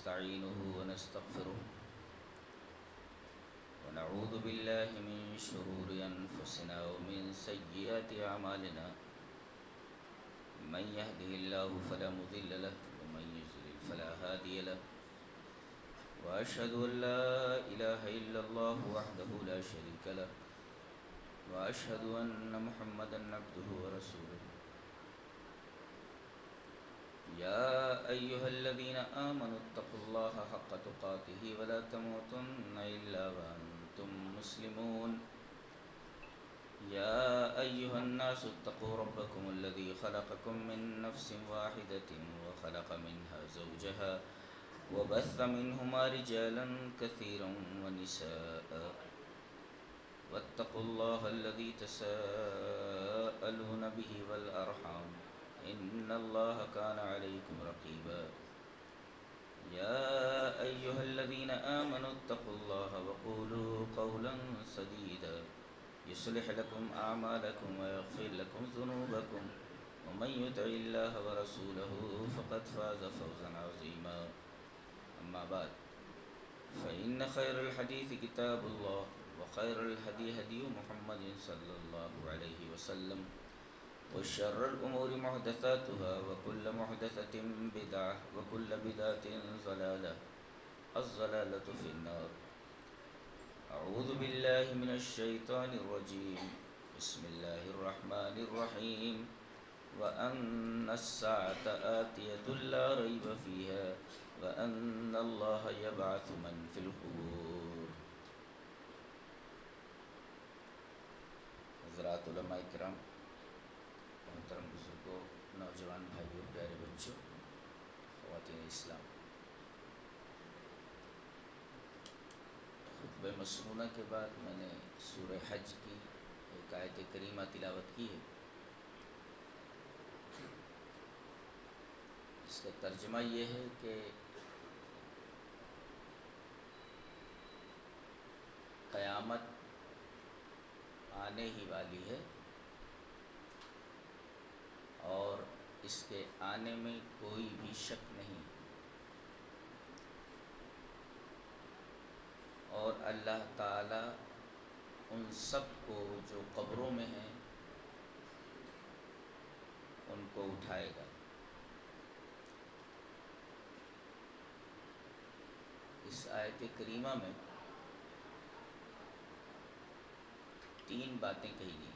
ونستعينه ونستغفره ونعوذ بالله من شرور أنفسنا ومن سيئات أعمالنا من يهده الله فلا مضل له ومن يضلل فلا هادي له وأشهد أن لا إله إلا الله وحده لا شريك له وأشهد أن محمدا عبده ورسوله يا أيها الذين آمنوا اتقوا الله حق تقاته ولا تموتن إلا وأنتم مسلمون يا أيها الناس اتقوا ربكم الذي خلقكم من نفس واحدة وخلق منها زوجها وبث منهما رجالا كثيرا ونساء واتقوا الله الذي تساءلون به والأرحام إن الله كان عليكم رقيبا يا أيها الذين آمنوا اتقوا الله وقولوا قولا سديدا يصلح لكم أعمالكم ويغفر لكم ذنوبكم ومن يطع الله ورسوله فقد فاز فوزا عظيما أما بعد فإن خير الحديث كتاب الله وخير الهدي هدي محمد صلى الله عليه وسلم وشر الأمور محدثاتها وكل محدثة بدعة وكل بدعة ضلالة الضلالة في النار أعوذ بالله من الشيطان الرجيم بسم الله الرحمن الرحيم وأن الساعة آتية لا ريب فيها وأن الله يبعث من في القبور. حضرات علماء کرام، محترم بزرگوں، نوجوان بھائیوں، پیارے بچوں، خواتین اسلام، خطبہ مسنونہ کے بعد میں نے سورہ حج کی ایک آیت کریمہ تلاوت کی ہے. اس کا ترجمہ یہ ہے کہ قیامت آنے ہی والی ہے اور اس کے آنے میں کوئی بھی شک نہیں، اور اللہ تعالی ان سب کو جو قبروں میں ہیں ان کو اٹھائے گا. اس آیت کریمہ میں 3 باتیں کہی گئی.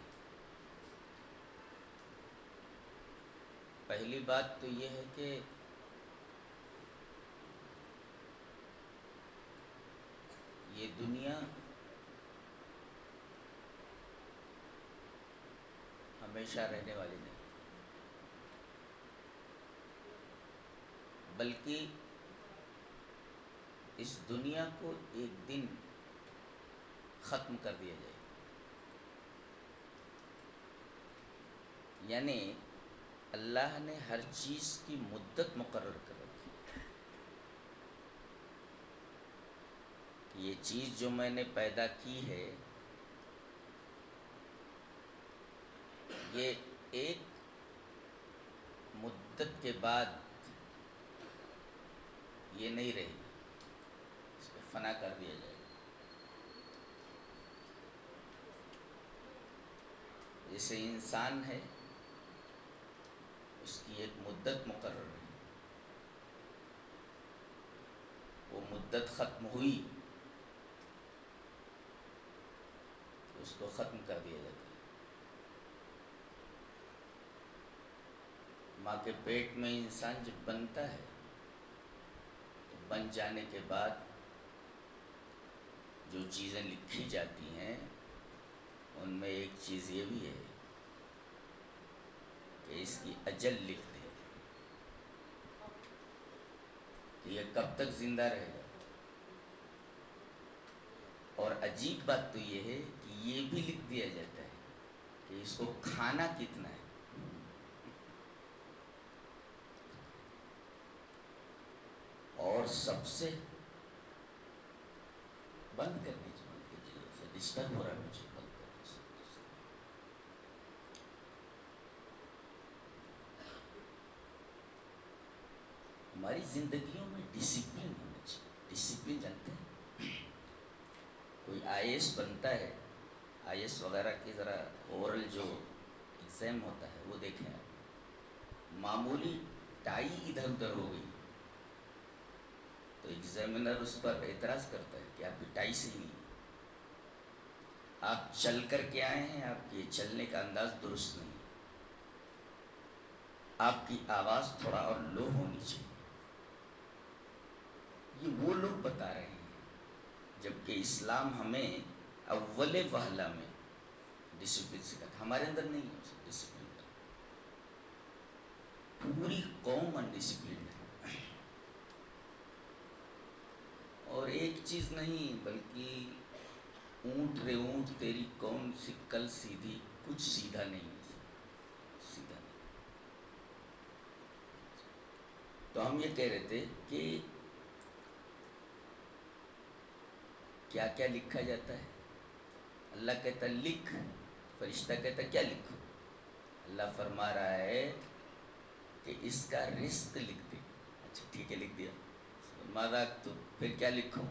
پہلی بات تو یہ ہے کہ یہ دنیا ہمیشہ رہنے والی نہیں، بلکہ اس دنیا کو ایک دن ختم کر دیا جائے. یعنی اللہ نے ہر چیز کی مدت مقرر کر رکھی. یہ چیز جو میں نے پیدا کی ہے یہ ایک مدت کے بعد یہ نہیں رہے گی، اس کو فنا کر دیا جائے گا. جیسے انسان ہے، اس کی ایک مدت مقرر ہے، وہ مدت ختم ہوئی تو اس کو ختم کر دیا جاتا ہے. ماں کے پیٹ میں انسان جب بنتا ہے تو بن جانے کے بعد جو چیزیں لکھی جاتی ہیں ان میں ایک چیز یہ بھی ہے کہ اس کی اجل لکھ دے کہ یہ کب تک زندہ رہے گا. اور عجیب بات تو یہ ہے کہ یہ بھی لکھ دیا جاتا ہے کہ اس کو کھانا کتنا ہے. اور سب سے بند کر دیجیے، ڈسٹرب ہو رہا ہے مجھے، بند کر دیجیے. ہماری زندگیوں میں ڈسپلن ہونا چاہیے. ڈسپلن جانتے ہیں؟ کوئی آئی ایس بنتا ہے، آئی ایس وغیرہ کی ذرا اورل جو ایگزام ہوتا ہے وہ دیکھیں آپ. معمولی ٹائی ادھر ادھر ہو گئی تو ایگزامینر اس پر اعتراض کرتا ہے کہ آپ کی ٹائی صحیح نہیں ہے. آپ چل کر کے آئے ہیں، آپ کے چلنے کا انداز درست نہیں، آپ کی آواز تھوڑا اور لو ہونی چاہیے. یہ وہ لوگ بتا رہے ہیں، جبکہ اسلام ہمیں اول وہلہ میں ڈسپلن سکھاتا. ہمارے اندر نہیں ہے ڈسپلن. پوری قوم انڈسپلن ہے. اور ایک چیز نہیں بلکہ اونٹ رے اونٹ تیری کون سی کل سیدھی، کچھ سیدھا نہیں ہے، سیدھا نہیں. تو ہم یہ کہہ رہے تھے کہ کیا کیا لکھا جاتا ہے. اللہ کہتا لکھ، فرشتہ کہتا کیا لکھو. اللہ فرما رہا ہے کہ اس کا رزق لکھ دے. اچھا ٹھیک ہے لکھ دیا. ماذا تو پھر کیا لکھوں؟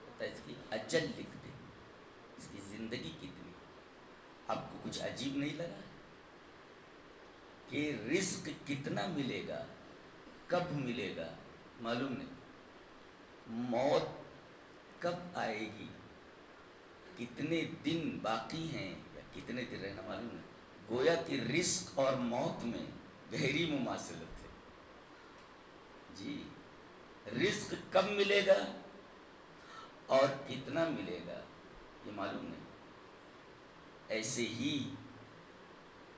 کہتا اس کی اجل لکھ دے، اس کی زندگی کتنی. آپ کو کچھ عجیب نہیں لگا کہ رزق کتنا ملے گا، کب ملے گا معلوم نہیں، موت کب آئے گی، کتنے دن باقی ہیں یا کتنے دن رہنا معلوم نہیں. گویا کہ رزق اور موت میں گہری مماثلت ہے. جی رزق کب ملے گا اور کتنا ملے گا یہ معلوم نہیں. ایسے ہی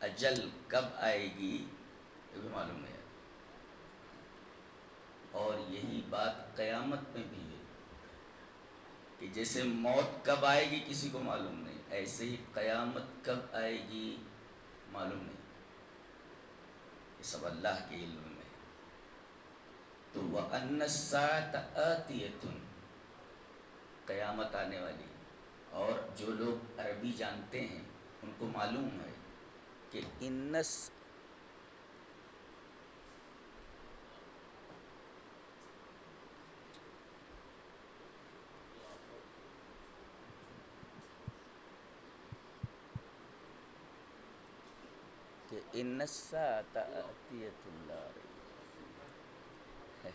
اجل کب آئے گی یہ بھی معلوم نہیں. اور یہی بات قیامت میں بھی ہے کہ جیسے موت کب آئے گی کسی کو معلوم نہیں، ایسے ہی قیامت کب آئے گی معلوم نہیں. یہ سب اللہ کے علم میں. تو وَأَنَّ السَّاعَةَ آتِيَةٌ، قیامت آنے والی. اور جو لوگ عربی جانتے ہیں ان کو معلوم ہے کہ ان الساعة آتیۃ لا ریب فیہا.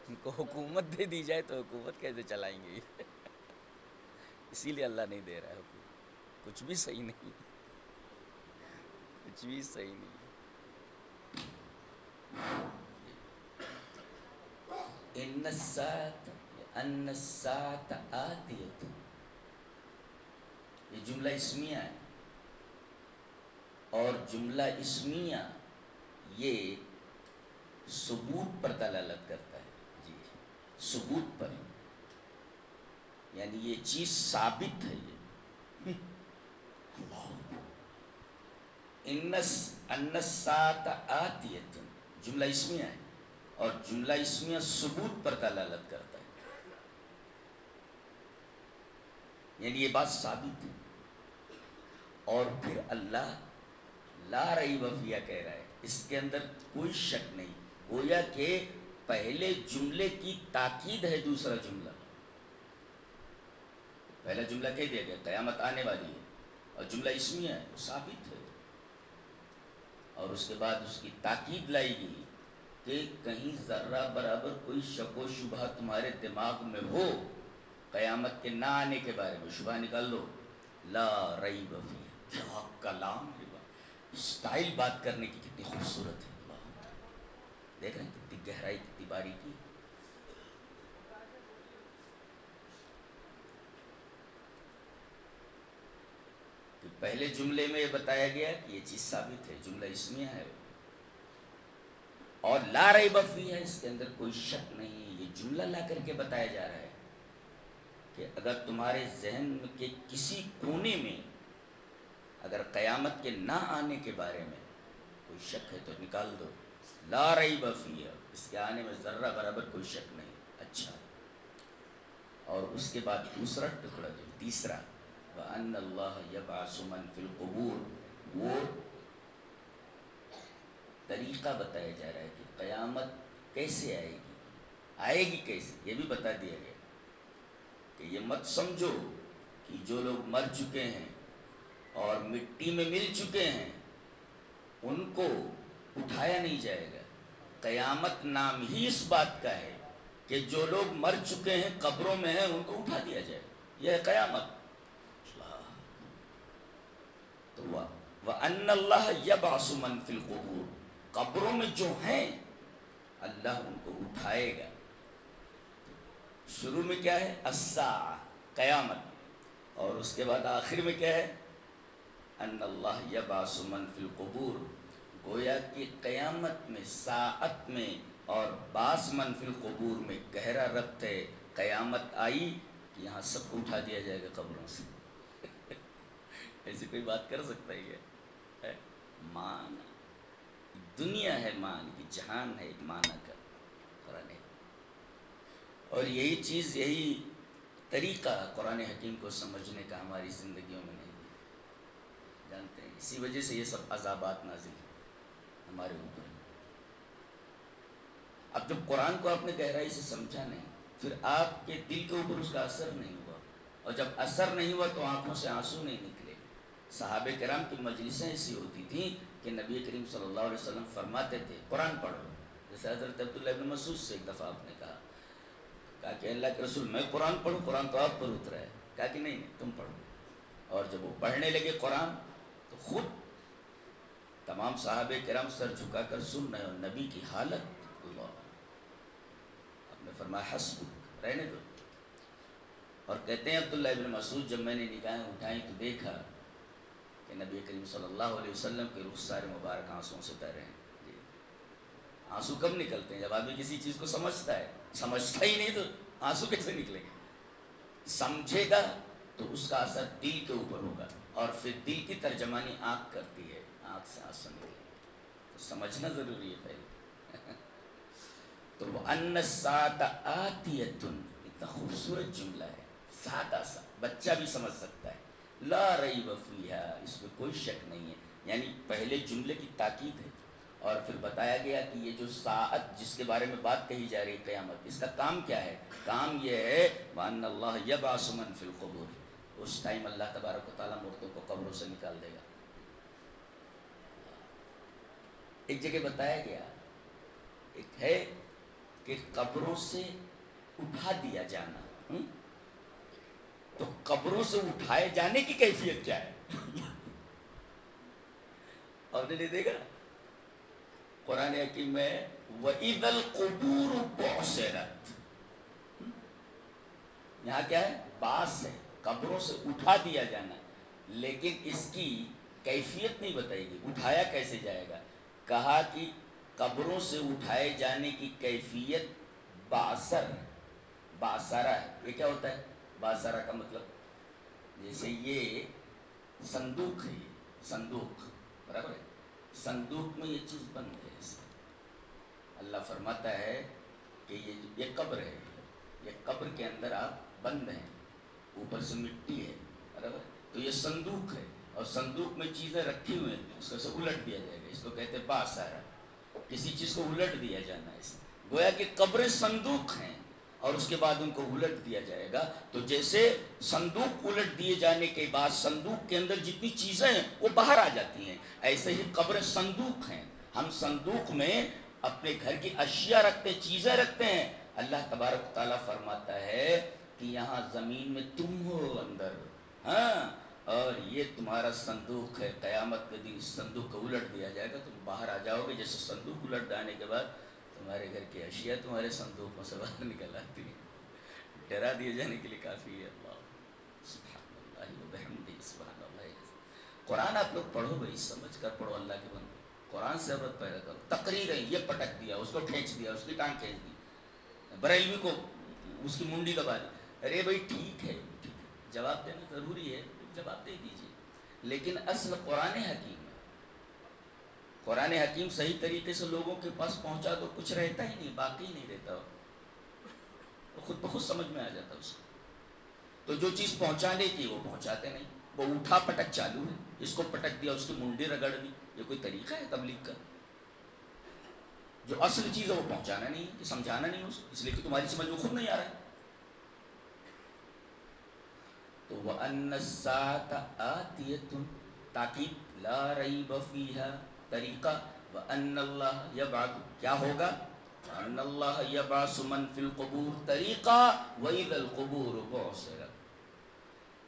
ان کو حکومت دے دی جائے تو حکومت کیسے چلائیں گے؟ اسی لیے اللہ نہیں دے رہا ہے حکومت. کچھ بھی صحیح نہیں، کچھ بھی صحیح نہیں. ان الساعة آتیۃ، یہ جملہ اسمیہ ہے. اور جملہ اسمیہ یہ ثبوت پر دلالت کرتا ہے. جی ثبوت پر، یعنی یہ چیز ثابت ہے. یہ ان الساعة آتیۃ جملہ اسمیہ ہے، اور جملہ اسمیہ ثبوت پر دلالت کرتا ہے، یعنی یہ بات ثابت ہے. اور پھر اللہ لا ریب فیہا کہہ رہا ہے، اس کے اندر کوئی شک نہیں. گویا کہ پہلے جملے کی تاکید ہے دوسرا جملہ. پہلا جملہ کہہ دیا گیا قیامت آنے والی ہے، اور جملہ اسمیہ ہے وہ ثابت ہے. اور اس کے بعد اس کی تاکید لائی گئی کہ کہیں ذرہ برابر کوئی شک و شبہ تمہارے دماغ میں ہو قیامت کے نہ آنے کے بارے میں، شبہ نکال لو. لا ریب فیہا، کیا کلام ہے. اسٹائل بات کرنے کی کتنی خوبصورت ہے. دیکھ رہے ہیں کتنی گہرائی، کتنی باریکی. پہلے جملے میں یہ بتایا گیا کہ یہ چیز ثابت ہے، جملہ اسمیہ ہے. اور لا ریب فیہا، اس کے اندر کوئی شک نہیں. یہ جملہ لا کر کے بتایا جا رہا ہے کہ اگر تمہارے ذہن کے کسی کونے میں اگر قیامت کے نہ آنے کے بارے میں کوئی شک ہے تو نکال دو. لا ریب فیہا، اس کے آنے میں ذرہ برابر کوئی شک نہیں. اچھا، اور اس کے بعد دوسرا ٹکڑا جو تیسرا، وَأَنَّ اللَّهَ يَبْعَثُ مَن فِي الْقُبُورِ، وہ طریقہ بتایا جا رہا ہے کہ قیامت کیسے آئے گی. آئے گی کیسے یہ بھی بتا دیا گیا کہ یہ مت سمجھو کہ جو لوگ مر چکے ہیں اور مٹی میں مل چکے ہیں ان کو اٹھایا نہیں جائے گا. قیامت نام ہی اس بات کا ہے کہ جو لوگ مر چکے ہیں قبروں میں ہیں ان کو اٹھا دیا جائے. یہ ہے قیامت. تو وَأَنَّ اللَّهَ يَبْعَثُ مَن فِي الْقُبُورِ قبروں میں جو ہیں اللہ ان کو اٹھائے گا. شروع میں کیا ہے؟ الساعہ قیامت. اور اس کے بعد آخر میں کیا ہے؟ ان اللہ یبعث من فی القبور. گویا کہ قیامت میں ساعت میں اور باس من فی القبور میں گہرا ربط ہے. قیامت آئی کہ یہاں سب کو اٹھا دیا جائے گا قبروں سے. ایسی کوئی بات کر سکتا ہے؟ مان دنیا ہے، مان کی جہان ہے، ایک معنی کا قرآن ہے. اور یہی چیز، یہی طریقہ قرآن حکیم کو سمجھنے کا ہماری زندگیوں میں نہیں جانتے ہیں. اسی وجہ سے یہ سب عذابات نازل ہیں ہمارے اوپر. اب جب قرآن کو آپ نے گہرائی سے سمجھا نہیں، پھر آپ کے دل کے اوپر اس کا اثر نہیں ہوا، اور جب اثر نہیں ہوا تو آنکھوں سے آنسو نہیں نکلے. صحابہ کرام کی مجلسیں ایسی ہوتی تھیں کہ نبی کریم صلی اللہ علیہ وسلم فرماتے تھے قرآن پڑھو. جیسے حضرت عبداللہ ابن مسعود سے ایک دفعہ آپ نے کہا کہ اللہ کے رسول میں قرآن پڑھوں؟ قرآن تو آپ پر اترا ہے. کہا کہ نہیں تم پڑھو. اور جب وہ پڑھنے لگے قرآن تو خود تمام صحابہ کرام سر جھکا کر سن رہے، اور نبی کی حالت اللہ. آپ نے فرمایا حسبک، رہنے دو. اور کہتے ہیں عبداللہ ابن مسعود جب میں نے نگاہیں اٹھائیں تو دیکھا کہ نبی کریم صلی اللہ علیہ وسلم کے رخسار مبارک آنسوں سے تر ہیں. جی آنسو کب نکلتے ہیں؟ جب آدمی کسی چیز کو سمجھتا ہے. سمجھتا ہی نہیں تو آنسو کیسے نکلیں گے؟ سمجھے گا تو اس کا اثر دل کے اوپر ہوگا، اور پھر دل کی ترجمانی آنکھ کرتی ہے، آنکھ سے آنسو نکلے. تو سمجھنا ضروری ہے پہلے. تو وَأَنَّ السَّاعَةَ آتِيَةٌ اتنا خوبصورت جملہ ہے، سادہ سا بچہ بھی سمجھ سکتا ہے. لا ریب فیہا، اس میں کوئی شک نہیں ہے. یعنی پہلے جملے کی تاکید ہے، اور پھر بتایا گیا کہ یہ جو ساعت جس کے بارے میں بات کہی جا رہی قیامت، اس کا کام کیا ہے؟ کام یہ ہے وَأَنَّ اللَّهَ يَبْعَثُ مَن فِي الْقُبُورِ. اس ٹائم اللہ تبارک و تعالیٰ مردوں کو قبروں سے نکال دے گا. ایک جگہ بتایا گیا، ایک ہے کہ قبروں سے اٹھا دیا جانا. تو قبروں سے اٹھائے جانے کی کیفیت کیا ہے؟ اور نے دیکھا قرآن حکیم میں وَإِذَا الْقُبُورُ بُعْثِرَتْ. یہاں کیا ہے؟ باس ہے، قبروں سے اٹھا دیا جانا. لیکن اس کی کیفیت نہیں بتائی گئی، اٹھایا کیسے جائے گا. کہا کہ قبروں سے اٹھائے جانے کی کیفیت باثر، باثرہ ہے. یہ کیا ہوتا ہے باثرہ کا مطلب؟ جیسے یہ صندوق ہے، صندوق برابر ہے، صندوق میں یہ چیز بند ہے. اللہ فرماتا ہے کہ یہ قبر ہے، یہ قبر کے اندر آپ بند ہیں، اوپر سے مٹی ہے برابر. تو یہ صندوق ہے، اور صندوق میں چیزیں رکھی ہوئی ہیں، اس کو سے الٹ دیا جائے گا. اس کو کہتے ہیں باثرہ، کسی چیز کو الٹ دیا جانا ہے. گویا کہ قبریں صندوق ہیں اور اس کے بعد ان کو الٹ دیا جائے گا. تو جیسے صندوق الٹ دیے جانے کے بعد صندوق کے اندر جتنی چیزیں ہیں وہ باہر آ جاتی ہیں، ایسے ہی قبریں صندوق ہیں. ہم صندوق میں اپنے گھر کی اشیاء رکھتے ہیں، چیزیں رکھتے ہیں. اللہ تبارک تعالیٰ فرماتا ہے کہ یہاں زمین میں تم ہو اندر، ہاں، اور یہ تمہارا صندوق ہے. قیامت کے دن اس صندوق کو الٹ دیا جائے گا، تم باہر آ جاؤ گے. جیسے صندوق الٹ جانے کے بعد تمہارے گھر کی اشیاء تمہارے صندوقوں سے باہر نکل آتی ہیں. ڈرا دیے جانے کے لیے کافی ہے. اللہ سبحان اللہ و بحمدہ سبحان اللہ. قرآن آپ لوگ پڑھو بھائی، سمجھ کر پڑھو. اللہ کے بندے قرآن سے عبرت پیدا کرو. تقریر ہے، یہ پٹک دیا، اس کو کھینچ دیا، اس کی ٹانگ کھینچ دی، بریلوی کو اس کی منڈی دبا دی. ارے بھائی ٹھیک ہے، جواب دینا ضروری ہے، جواب دے دیجیے. لیکن اصل قرآن حکیم ہے. قرآن حکیم صحیح طریقے سے لوگوں کے پاس پہنچا تو کچھ رہتا ہی نہیں، باقی نہیں رہتا، خود بخود سمجھ میں آ جاتا اس کو. تو جو چیز پہنچانے کی وہ پہنچاتے نہیں. وہ اٹھا پٹک چالو ہے، اس کو پٹک دیا، اس کی منڈی رگڑ دی. یہ کوئی طریقہ ہے تبلیغ کا؟ جو اصل چیز ہے وہ پہنچانا نہیں ہے، کہ سمجھانا نہیں اس لیے کہ تمہاری سمجھ وہ خود نہیں آ رہا ہے. تو وَأَنَّ السَّاعَةَ آتِيَةٌ تاکید لا ریب فیہا طریقہ وَأَنَّ اللَّهَ يَبْعَثُ کیا ہوگا وَأَنَّ اللَّهَ يَبْعَثُ مَن فِي الْقُبُورِ طریقہ وَإِذَا الْقُبُورُ بُعْثِرَتْ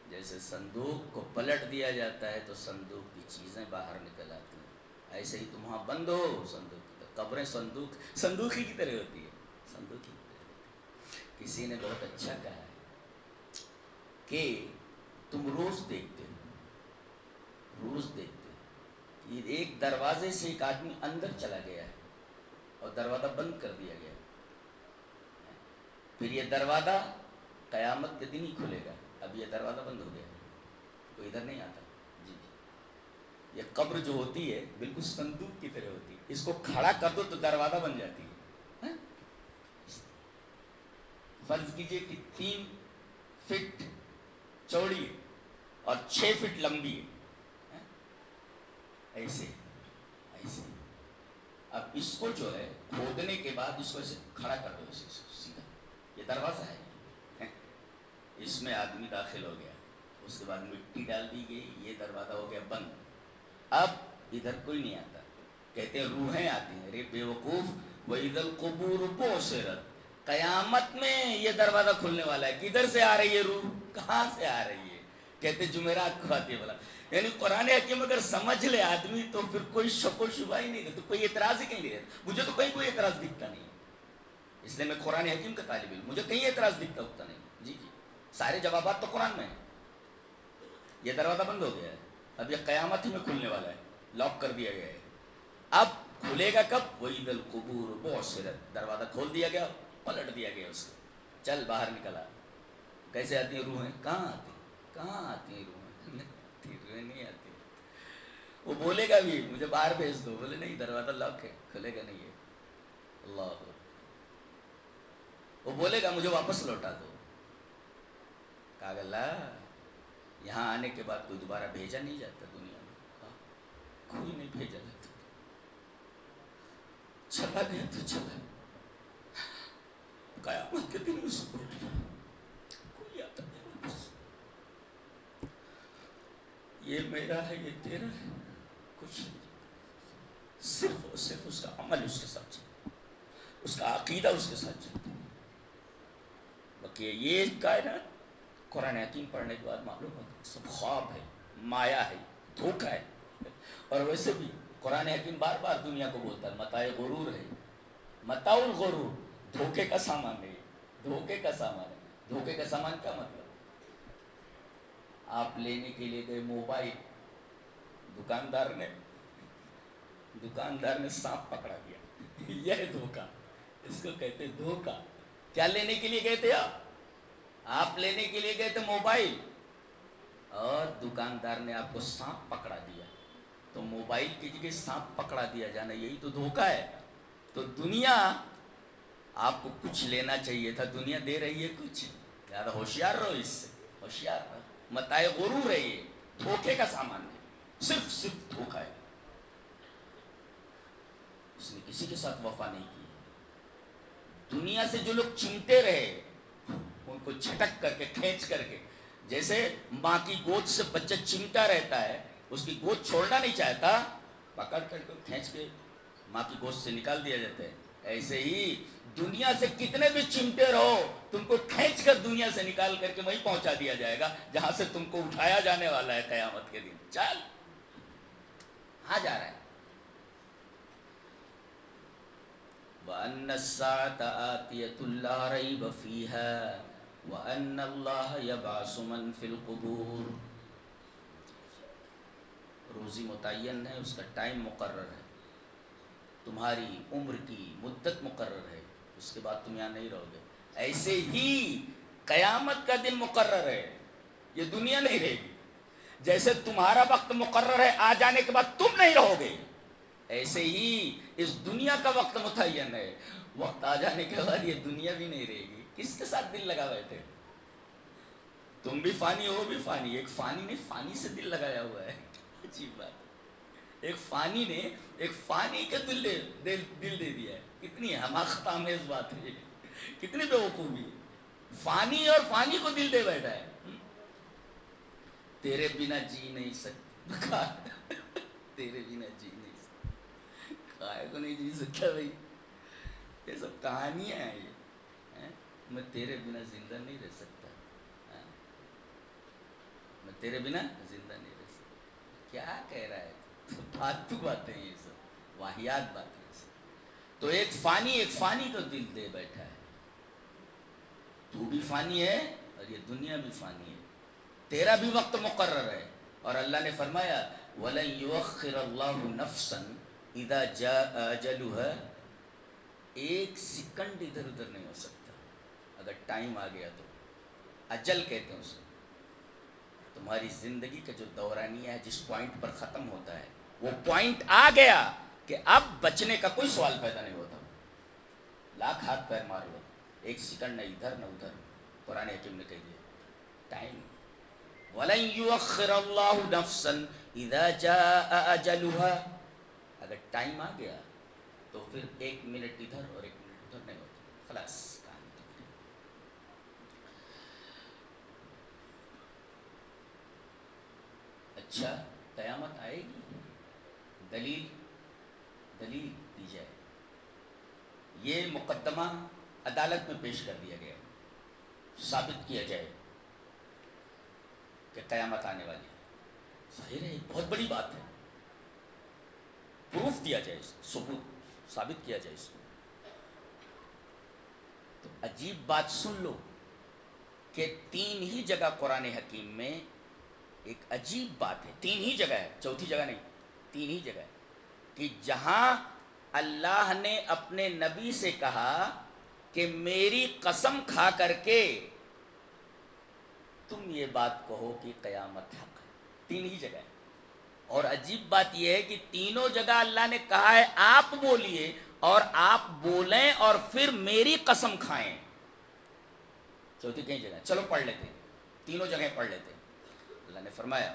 جیسے صندوق کو پلٹ دیا جاتا ہے تو صندوق کی چیزیں باہر نکل آتی ہیں، ایسے ہی تم وہاں بند ہو صندوق کی طرح. قبریں صندوق ہی کی طرح ہوتی ہے، صندوق ہی کی طرح ہوتی ہے. کسی نے بہت اچھا کہا ہے کہ تم روز دیکھتے کہ ایک دروازے سے ایک آدمی اندر چلا گیا ہے اور دروازہ بند کر دیا گیا، پھر یہ دروازہ قیامت کے دن ہی کھلے گا. اب یہ دروازہ بند ہو گیا، کوئی ادھر نہیں آتا. جی یہ قبر جو ہوتی ہے بالکل صندوق کی طرح ہوتی ہے، اس کو کھڑا کر دو تو دروازہ بن جاتی ہے. فرض کیجئے کہ 3 فٹ چوڑی ہے اور 6 فٹ لمبی ہے، ایسے. اب اس کو جو ہے کھودنے کے بعد اس کو ایسے کھڑا کر دو، اسے سیدھا، یہ دروازہ ہے، اس میں آدمی داخل ہو گیا، اس کے بعد مٹی ڈال دی گئی، یہ دروازہ ہو گیا بند. اب ادھر کوئی نہیں آتا. کہتے ہیں روحیں آتی ہیں. ارے بے وقوف، وَإِذَا الْقُبُورُ بُعْثِرَتْ قیامت میں یہ دروازہ کھلنے والا ہے. کدھر سے آ رہی ہے روح؟ کہاں سے آ رہی ہے؟ کہتے جمعرات کو آتی ہے. بلا یعنی قرآن حکیم اگر سمجھ لے آدمی تو پھر کوئی شک و شبہ ہی نہیں رہتا، کوئی اعتراض ہی کہیں نہیں رہتا. مجھے تو کہیں کوئی اعتراض دکھتا نہیں، اس لیے میں قرآن حکیم کا طالب علم، مجھے کہیں اعتراض دکھتا ہوتا نہیں. جی سارے جوابات تو قرآن میں ہیں. یہ دروازہ بند ہو گیا ہے، اب یہ قیامت ہی میں کھلنے والا ہے، لاک کر دیا گیا ہے. اب کھلے گا کب؟ وَإِذَا الْقُبُورُ بُعْثِرَتْ دروازہ کھول دیا گیا، پلٹ دیا گیا اس کو، چل باہر نکلا. کیسے آتی ہیں روحیں؟ کہاں آتی ہیں روحیں؟ نہیں آتی. وہ بولے گا بھی مجھے باہر بھیج دو، بولے نہیں دروازہ لاک ہے، کھلے گا نہیں ہے. اللہ وہ بولے گا مجھے واپس لوٹا دو. کہا اللہ یہاں آنے کے بعد کوئی دوبارہ بھیجا نہیں جاتا دنیا میں، کوئی نہیں بھیجا جاتا، چلا گیا تو چلا. قیامت کے دن اس کو کوئی آتا نہیں واپس. یہ میرا ہے، یہ تیرا ہے، کچھ نہیں. صرف اور صرف اس کا عمل اس کے ساتھ چلتا، اس کا عقیدہ اس کے ساتھ چلتا. باقی یہ کائنات قرآن حکیم پڑھنے کے بعد معلوم ہوتا سب خواب ہے، مایا ہے، دھوکہ ہے. اور ویسے بھی قرآن حکیم بار بار دنیا کو بولتا ہے متاع غرور ہے، متاع الغرور، دھوکے کا سامان ہے، دھوکے کا سامان ہے. دھوکے کا سامان کیا مطلب؟ آپ لینے کے لیے گئے موبائل، دکاندار نے سانپ پکڑا دیا، یہ دھوکہ، اس کو کہتے دھوکہ. کیا لینے کے لیے گئے تھے آپ لینے کے لیے گئے تھے موبائل، اور دکاندار نے آپ کو سانپ پکڑا دیا. تو موبائل کی جگہ سانپ پکڑا دیا جانا، یہی تو دھوکہ ہے. تو دنیا آپ کو کچھ لینا چاہیے تھا، دنیا دے رہی ہے کچھ. زیادہ ہوشیار رہو، اس سے ہوشیار رہو. متاع غرور ہے، یہ دھوکے کا سامان ہے، صرف دھوکہ ہے. اس نے کسی کے ساتھ وفا نہیں کی. دنیا سے جو لوگ چمٹے رہے ان کو جھٹک کر کے، کھینچ کر کے، جیسے ماں کی گود سے بچہ چمٹا رہتا ہے، اس کی گود چھوڑنا نہیں چاہتا، پکڑ کر کے کھینچ کے ماں کی گود سے نکال دیا جاتا ہے. ایسے ہی دنیا سے کتنے بھی چمٹے رہو، تم کو کھینچ کر دنیا سے نکال کر کے وہیں پہنچا دیا جائے گا جہاں سے تم کو اٹھایا جانے والا ہے قیامت کے دن. چل ہاں جا رہا ہے. وَأَنَّ السَّاعَةَ آتِيَةٌ لَا رَيْبَ فِيهَا وَأَنَّ اللَّهَ يَبْعَثُ مَن فِي الْقُبُورِ. روزی متعین ہے، اس کا ٹائم مقرر ہے، تمہاری عمر کی مدت مقرر ہے، اس کے بعد تم یہاں نہیں رہو گے. ایسے ہی قیامت کا دن مقرر ہے، یہ دنیا نہیں رہے گی. جیسے تمہارا وقت مقرر ہے، آ جانے کے بعد تم نہیں رہو گے، ایسے ہی اس دنیا کا وقت متعین ہے، وقت آ جانے کے بعد یہ دنیا بھی نہیں رہے گی. کس کے ساتھ دل لگا ہوئے تھے؟ تم بھی فانی ہو، بھی فانی. ایک فانی نے فانی سے دل لگایا ہوا ہے. عجیب بات. ایک فانی نے ایک فانی کا دل دے دیا ہے. کتنی حماقت آمیز بات ہے، کتنی بے وقوفی. فانی اور فانی کو دل دے بیٹھا ہے. تیرے بنا جی نہیں سکتا، تیرے بنا جی نہیں سکتا، کائے کو نہیں جی سکتا بھائی. یہ سب کہانیاں ہیں یہ. میں تیرے بنا زندہ نہیں رہ سکتا، میں تیرے بنا زندہ نہیں رہ سکتا. کیا کہہ رہا ہے؟ فالتو باتیں یہ سب، واہیات باتیں. تو ایک فانی کو دل دے بیٹھا ہے. تو بھی فانی ہے اور یہ دنیا بھی فانی ہے. تیرا بھی وقت مقرر ہے. اور اللہ نے فرمایا وَلَن يُؤَخِّرَ اللَّهُ نَفْسًا إِذَا جَاءَ أَجَلُهَا. ایک سیکنڈ ادھر ادھر نہیں ہو سکتا اگر ٹائم آ گیا تو. اجل کہتے ہیں اسے. تمہاری زندگی کا جو دورانیہ ہے جس پوائنٹ پر ختم ہوتا ہے، وہ پوائنٹ آ گیا کہ اب بچنے کا کوئی سوال پیدا نہیں ہوتا. لاکھ ہاتھ پیر مار لو، ایک سیکنڈ نہ ادھر نہ ادھر. قرآن حکیم نے کہہ دیا ٹائم. وَلَن يُؤَخِّرَ اللَّهُ نَفْسًا إِذَا جَاءَ أَجَلُهَا. اگر ٹائم آ گیا تو پھر ایک منٹ ادھر اور ایک منٹ ادھر نہیں ہوتا. خلاص کہانی ختم. اچھا قیامت آئے گی، دلیل دی جائے. یہ مقدمہ عدالت میں پیش کر دیا گیا، ثابت کیا جائے کہ قیامت آنے والی ہے. ظاہر ہے بہت بڑی بات ہے. پروف دیا جائے، ثبوت ثابت کیا جائے اس کو. تو عجیب بات سن لو کہ 3 ہی جگہ قرآن حکیم میں ایک عجیب بات ہے. 3 ہی جگہ ہے، چوتھی جگہ نہیں. 3 ہی جگہ ہے کہ جہاں اللہ نے اپنے نبی سے کہا کہ میری قسم کھا کر کے تم یہ بات کہو کہ قیامت حق ہے. 3 ہی جگہ ہے. اور عجیب بات یہ ہے کہ تینوں جگہ اللہ نے کہا ہے آپ بولیے اور آپ بولیں اور پھر میری قسم کھائیں. چوتھی کئی جگہ. چلو پڑھ لیتے، تینوں جگہ پڑھ لیتے. اللہ نے فرمایا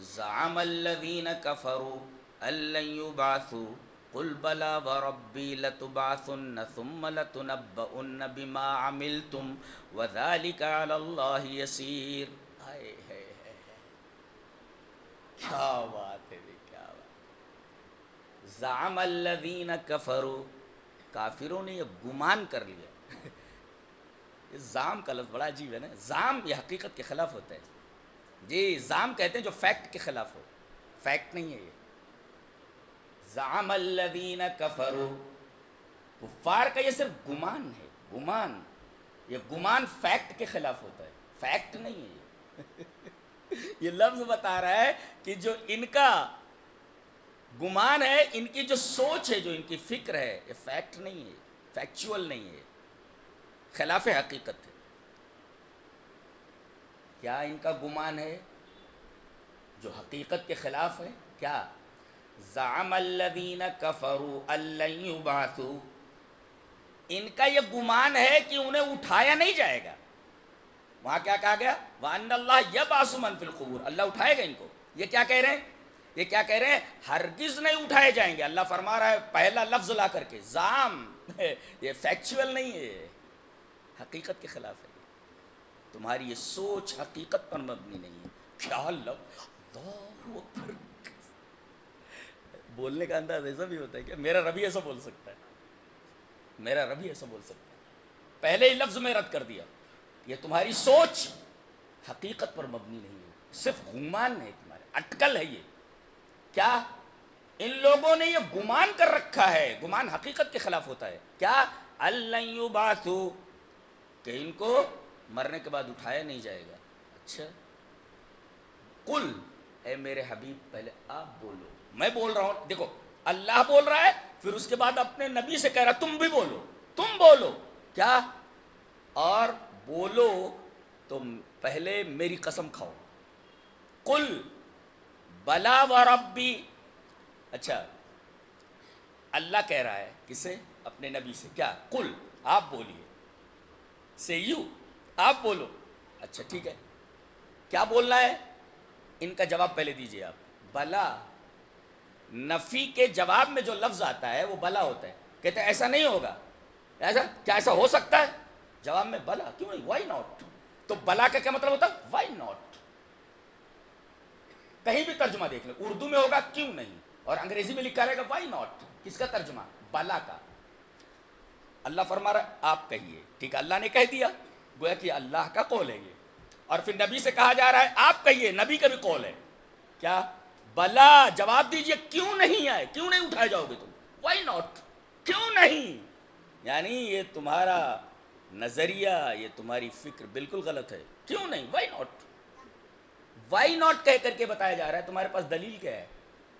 زعم الذین کفروا ان لن یبعثوا قل بلی وربی لتبعثن ثم لتنبؤن بما عملتم وذلک علی اللہ یسیر. کیا بات ہے، کیا بات. زعم الذین کفروا، کافروں نے یہ گمان کر لیا. یہ زعم کا لفظ بڑا عجیب ہے نا. زعم یہ حقیقت کے خلاف ہوتا ہے. جی زعم کہتے ہیں جو فیکٹ کے خلاف ہو، فیکٹ نہیں ہے یہ. زعم الذین کفروا، کفار کا یہ صرف گمان ہے. گمان، یہ گمان فیکٹ کے خلاف ہوتا ہے، فیکٹ نہیں ہے یہ. یہ لفظ بتا رہا ہے کہ جو ان کا گمان ہے، ان کی جو سوچ ہے، جو ان کی فکر ہے، یہ فیکٹ نہیں ہے، فیکچول نہیں ہے، خلاف حقیقت ہے. کیا ان کا گمان ہے جو حقیقت کے خلاف ہے؟ کیا زعم الذین کفروا ان لن یبعثوا، ان کا یہ گمان ہے کہ انہیں اٹھایا نہیں جائے گا. وہاں کیا کہا گیا؟ وَأَنَّ اللَّهَ يَبْعَثُ مَن فِي الْقُبُورِ. اللہ اٹھائے گا ان کو. یہ کیا کہہ رہے ہیں؟ یہ کیا کہہ رہے ہیں؟ ہرگز نہیں اٹھائے جائیں گے. اللہ فرما رہا ہے پہلا لفظ لا کر کے زعم. یہ فیکچول نہیں ہے، حقیقت کے خلاف ہے. تمہاری یہ سوچ حقیقت پر مبنی نہیں ہے. کیا لفظ، اللہ اکبر. بولنے کا انداز ایسا بھی ہوتا ہے کہ میرا ربی ایسا بول سکتا ہے، میرا ربی ایسا بول سکتا ہے. پہلے ہی لفظ میں رد کر دیا. یہ تمہاری سوچ حقیقت پر مبنی نہیں ہے، صرف گمان ہے تمہارے، اٹکل ہے. یہ کیا ان لوگوں نے یہ گمان کر رکھا ہے. گمان حقیقت کے خلاف ہوتا ہے. کیا الَّن یُبْعَثُوا، کہ ان کو مرنے کے بعد اٹھایا نہیں جائے گا. اچھا قل، اے میرے حبیب پہلے آپ بولو. میں بول رہا ہوں، دیکھو اللہ بول رہا ہے، پھر اس کے بعد اپنے نبی سے کہہ رہا تم بھی بولو، تم بولو. کیا؟ اور بولو تم پہلے میری قسم کھاؤ. قل بلا وربی. اچھا اللہ کہہ رہا ہے کسے؟ اپنے نبی سے. کیا؟ قل، آپ بولیے. سے یو، آپ بولو. اچھا ٹھیک ہے، کیا بولنا ہے؟ ان کا جواب پہلے دیجئے آپ. بلا نفی کے جواب میں جو لفظ آتا ہے وہ بلا ہوتا ہے. کہتے ہیں ایسا نہیں ہوگا, ایسا کیا ایسا ہو سکتا ہے؟ جواب میں بلا, کیوں نہیں, وائی ناٹ. تو بلا کا کیا مطلب ہوتا ہے؟ Why not. کہیں بھی ترجمہ دیکھ لیں, اردو میں ہوگا کیوں نہیں, اور انگریزی میں لکھا رہے گا وائی ناٹ. کس کا ترجمہ؟ بلا کا. اللہ فرما رہا ہے آپ کہیے, ٹھیک ہے, اللہ نے کہہ دیا, گویا کہ اللہ کا قول ہے یہ. اور پھر نبی سے کہا جا رہا ہے آپ کہیے, نبی کا بھی قول ہے. کیا؟ بلا, جواب دیجئے, کیوں نہیں آئے, کیوں نہیں اٹھائے جاؤ گے تم, وائی ناٹ, کیوں نہیں. یعنی یہ تمہارا نظریہ, یہ تمہاری فکر بالکل غلط ہے, کیوں نہیں, وائی ناٹ. وائی ناٹ کہہ کر کے بتایا جا رہا ہے تمہارے پاس دلیل کیا ہے.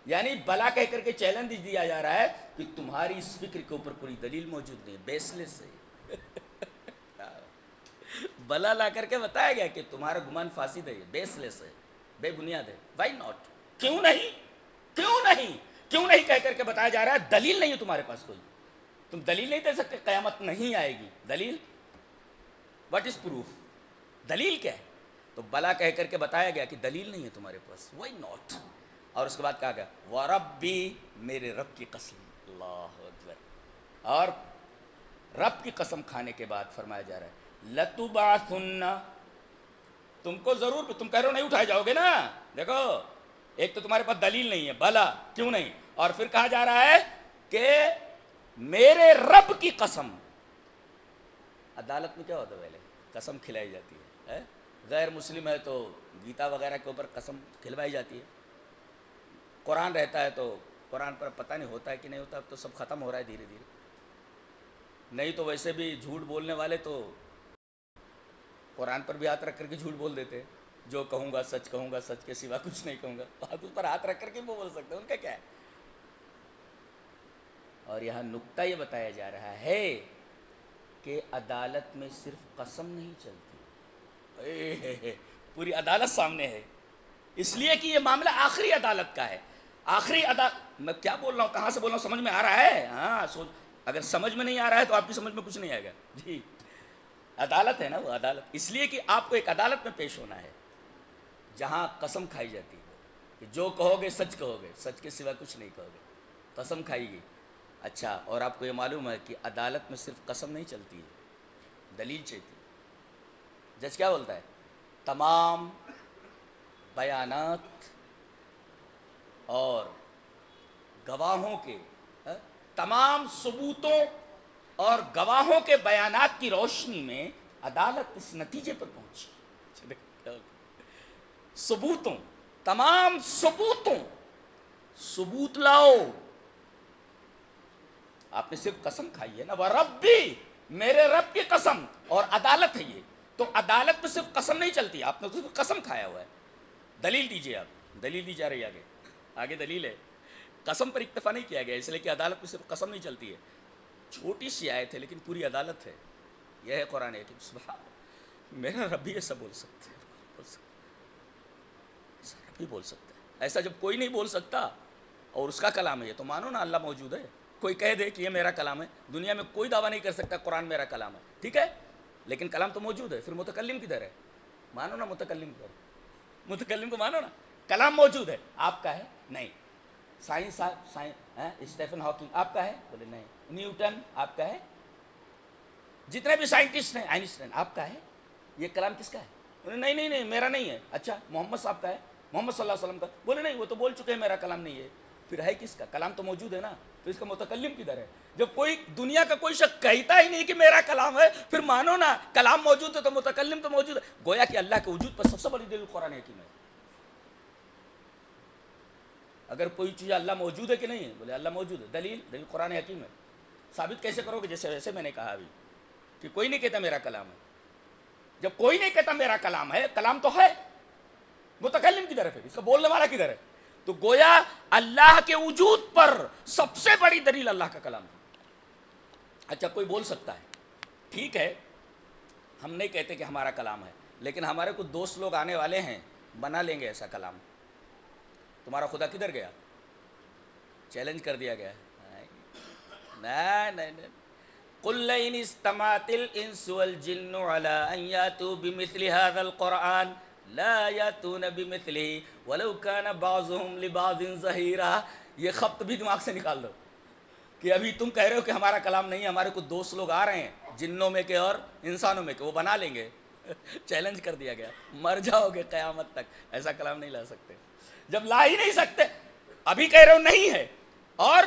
یعنی بلا کہہ کر کے چیلنج دیا جا رہا ہے کہ تمہاری اس فکر کے اوپر کوئی دلیل موجود نہیں, بیس لیس ہے. بلا لا کر کے بتایا گیا کہ تمہارا گمان فاسد ہے, بیس لیس ہے, بے بنیاد ہے. وائی ناٹ, کیوں نہیں, کیوں نہیں, کیوں نہیں کہہ کر کے بتایا جا رہا ہے. دلیل نہیں ہے تمہارے پاس کوئی, تم دلیل نہیں دے سکتے قیامت نہیں آئے گی. دلیل, واٹ از پروف, دلیل کیا ہے؟ تو بلا کہہ کر کے بتایا گیا کہ دلیل نہیں ہے تمہارے پاس, وائی ناٹ. اور اس کے بعد کہا گیا وَرَبِّی, میرے رب کی قسم. اللہ اکبر. اور رب کی قسم کھانے کے بعد فرمایا جا رہا ہے لَتُبْعَثُنَّ, تم کو ضرور, تم کہہ رہے ہو نہیں اٹھائے جاؤ گے نا. دیکھو, ایک تو تمہارے پاس دلیل نہیں ہے, بلا, کیوں نہیں, اور پھر کہا جا رہا ہے کہ میرے رب کی قسم. عدالت میں کیا ہوتا ہے, پہلے قسم کھلائی جاتی ہے, غیر مسلم ہے تو گیتا وغیرہ کے اوپر قسم کھلوائی جاتی ہے. قرآن رہتا ہے تو قرآن پر پتہ نہیں ہوتا ہے کہ نہیں ہوتا, اب تو سب ختم ہو رہا ہے دھیرے دھیرے. نہیں تو ویسے بھی جھوٹ بولنے والے تو قرآن پر بھی ہاتھ رکھ کر کے جھوٹ بول دیتے, جو کہوں گا سچ کہوں گا, سچ کے سوا کچھ نہیں کہوں گا. اس پر ہاتھ رکھ کر کے وہ بول سکتے ہیں, ان کا کیا ہے. اور یہاں نکتہ یہ بتایا جا رہا ہے کہ عدالت میں صرف قسم نہیں چلتی, پوری عدالت سامنے ہے, اس لیے کہ یہ معاملہ آخری عدالت کا ہے. آخری عدالت, میں کیا بول رہا ہوں, کہاں سے بول رہا ہوں, سمجھ میں آ رہا ہے؟ ہاں, سوچ, اگر سمجھ میں نہیں آ رہا ہے تو آپ کی سمجھ میں کچھ نہیں آئے گا. جی, عدالت ہے نا وہ, عدالت, اس لیے کہ آپ کو ایک عدالت میں پیش ہونا ہے جہاں قسم کھائی جاتی ہے کہ جو کہو گے سچ کہو گے, سچ کے سوا کچھ نہیں کہو گے, قسم کھائی گی. اچھا, اور آپ کو یہ معلوم ہے کہ عدالت میں صرف قسم نہیں چلتی ہے, دلیل چاہیے. جج کیا بولتا ہے؟ تمام بیانات اور گواہوں کے, تمام ثبوتوں اور گواہوں کے بیانات کی روشنی میں عدالت اس نتیجے پر پہنچی. ثبوتوں, تمام ثبوتوں, ثبوت لاؤ. آپ نے صرف قسم کھائی ہے نا, وَرَبِّی, میرے رب کی قسم, اور عدالت ہے یہ, تو عدالت میں صرف قسم نہیں چلتی, آپ نے صرف قسم کھایا ہوا ہے. دلیل دیجئے, آپ دلیل دی جا رہی ہے, آگے دلیل ہے. قسم پر اکتفا نہیں کیا گیا, اس لیے کہ عدالت میں صرف قسم نہیں چلتی ہے. چھوٹی سی آیت ہے لیکن پوری عدالت ہے. یہ ہے قرآن حکیم. سبحان, میرا رب بھی ایسا بول سکتا ہے, رب بھی بول سکتا ہے. ایسا جب کوئی نہیں بول سکتا اور اس کا کلام ہے یہ, تو مانو نا اللہ موجود ہے. کوئی کہہ دے کہ یہ میرا کلام ہے, دنیا میں کوئی دعویٰ نہیں کر سکتا قرآن میرا کلام ہے, ٹھیک ہے, لیکن کلام تو موجود ہے. پھر متکلم کدھر ہے؟ مانو نا متکلم کدھر, متکلم کو مانو نا. کلام موجود ہے, آپ کا ہے نہیں. سائنس, اسٹیفن ہاکنگ آپ کا ہے, بولے نہیں. نیوٹن آپ کا ہے. جتنے بھی سائنٹسٹ ہیں, آئنسٹائن آپ کا ہے. یہ کلام کس کا ہے؟ بولے نہیں نہیں نہیں, میرا نہیں ہے. اچھا, محمد صاحب کا ہے, محمد صلی اللہ علیہ وسلم کا. بولے نہیں, وہ تو بول چکے ہیں میرا کلام نہیں ہے. پھر ہے کس کا کلام؟ تو موجود ہے نا. تو اس کا متکلم کدھر ہے؟ جب کوئی دنیا کا کوئی شخص کہتا ہی نہیں کہ میرا کلام ہے, پھر مانو نا کلام موجود ہے تو متکلم تو موجود ہے. گویا کہ اللہ کے وجود پر سب سے بڑی دلیل قرآن حکیم ہے. اگر کوئی چیز اللہ موجود ہے کہ نہیں ہے, بولے اللہ موجود ہے, دلیل قرآن حکیم ہے. ثابت کیسے کرو گے؟ جیسے ویسے میں نے کہا ابھی کہ کوئی نہیں کہتا میرا کلام ہے. جب کوئی نہیں کہتا میرا کلام ہے, کلام تو ہے, متکلم کدھر ہے؟ پھر اس کا بولنے والا کدھر ہے؟ تو گویا اللہ کے وجود پر سب سے بڑی دلیل اللہ کا کلام ہے. اچھا, کوئی بول سکتا ہے, ٹھیک ہے, ہم نہیں کہتے کہ ہمارا کلام ہے, لیکن ہمارے کچھ دوست لوگ آنے والے ہیں, بنا لیں گے ایسا کلام. تمہارا خدا کدھر گیا؟ چیلنج کر دیا گیا. نہیں نہیں نہیں, قُلْ لَئِنِ اسْتَمَعَتِ الْإِنسُ وَالْجِنُّ عَلَىٰ أَن يَأْتُوا بِمِثْلِ هَذَا الْقُرْآنِ لا یاتون بمثلہ ولو کان بعضهم لبعض ظہیرا. یہ خبط بھی دماغ سے نکال دو کہ ابھی تم کہہ رہے ہو کہ ہمارا کلام نہیں ہے, ہمارے کچھ دوست لوگ آ رہے ہیں جنوں میں کے اور انسانوں میں کے, وہ بنا لیں گے. چیلنج کر دیا گیا, مر جاؤ گے قیامت تک ایسا کلام نہیں لا سکتے. جب لا ہی نہیں سکتے, ابھی کہہ رہے ہو نہیں ہے, اور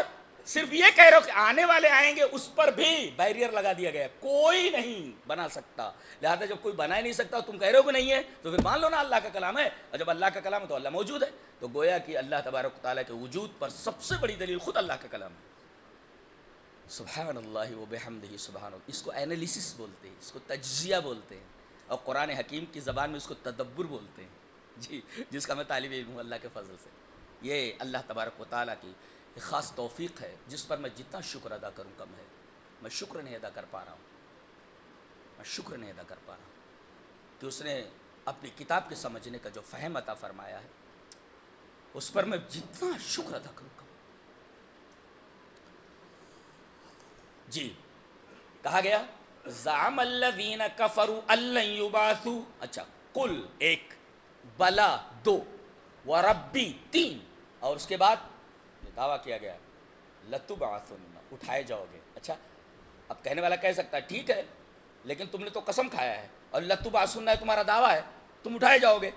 صرف یہ کہہ رہے ہو کہ آنے والے آئیں گے, اس پر بھی بیریئر لگا دیا گیا, کوئی نہیں بنا سکتا. لہذا جب کوئی بنا ہی نہیں سکتا تم کہہ رہے ہو کہ نہیں ہے, تو پھر مان لو نا اللہ کا کلام ہے. اور جب اللہ کا کلام ہے تو اللہ موجود ہے. تو گویا کہ اللہ تبارک و تعالیٰ کے وجود پر سب سے بڑی دلیل خود اللہ کا کلام ہے. سبحان اللہ و بحمدہ سبحان اللہ. اس کو اینالیسس بولتے ہیں, اس کو تجزیہ بولتے ہیں, اور قرآن حکیم کی زبان میں اس کو تدبر بولتے ہیں. جی, جس کا میں طالب علم ہوں اللہ کے فضل سے. یہ اللہ تبارک و تعالیٰ کی ایک خاص توفیق ہے جس پر میں جتنا شکر ادا کروں کم ہے. میں شکر نہیں ادا کر پا رہا ہوں, میں شکر نہیں ادا کر پا رہا ہوں کہ اس نے اپنی کتاب کے سمجھنے کا جو فہم عطا فرمایا ہے, اس پر میں جتنا شکر ادا کروں کم. جی, کہا گیا زعم الذین کفروا ان لن یبعثوا. اچھا, قل ایک, بلا دو, وربی تین, اور اس کے بعد دعویٰ کیا گیا لتبعثن, اٹھائے جاؤ گے. اچھا, اب کہنے والا کہہ سکتا ہے ٹھیک ہے لیکن تم نے تو قسم کھایا ہے, اور لتبعثن ہے تمہارا دعویٰ ہے, تم اٹھائے جاؤ گے,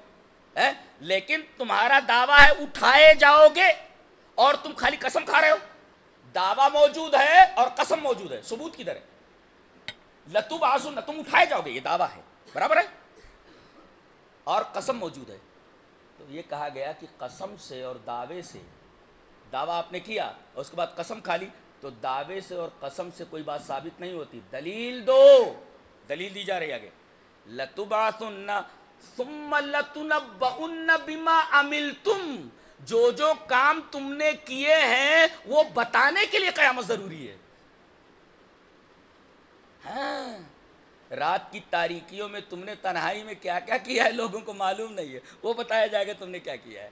لیکن تمہارا دعویٰ ہے اٹھائے جاؤ گے اور تم خالی قسم کھا رہے ہو. دعویٰ موجود ہے اور قسم موجود ہے, ثبوت کدھر ہے؟ لتبعثن, تم اٹھائے جاؤ گے, یہ دعویٰ ہے, برابر ہے, اور قسم موجود ہے. تو یہ کہا گیا کہ قسم سے اور دعوے سے, دعویٰ آپ نے کیا اور اس کے بعد قسم کھا لی, تو دعوے سے اور قسم سے کوئی بات ثابت نہیں ہوتی. دلیل دو, دلیل دی جا رہی ہے آگے, لتبعثن ثم لتنبؤن بما عملتم, جو جو کام تم نے کیے ہیں وہ بتانے کے لیے قیامت ضروری ہے. ہاں, رات کی تاریکیوں میں تم نے تنہائی میں کیا کیا کیا ہے لوگوں کو معلوم نہیں ہے, وہ بتایا جائے گا تم نے کیا کیا ہے,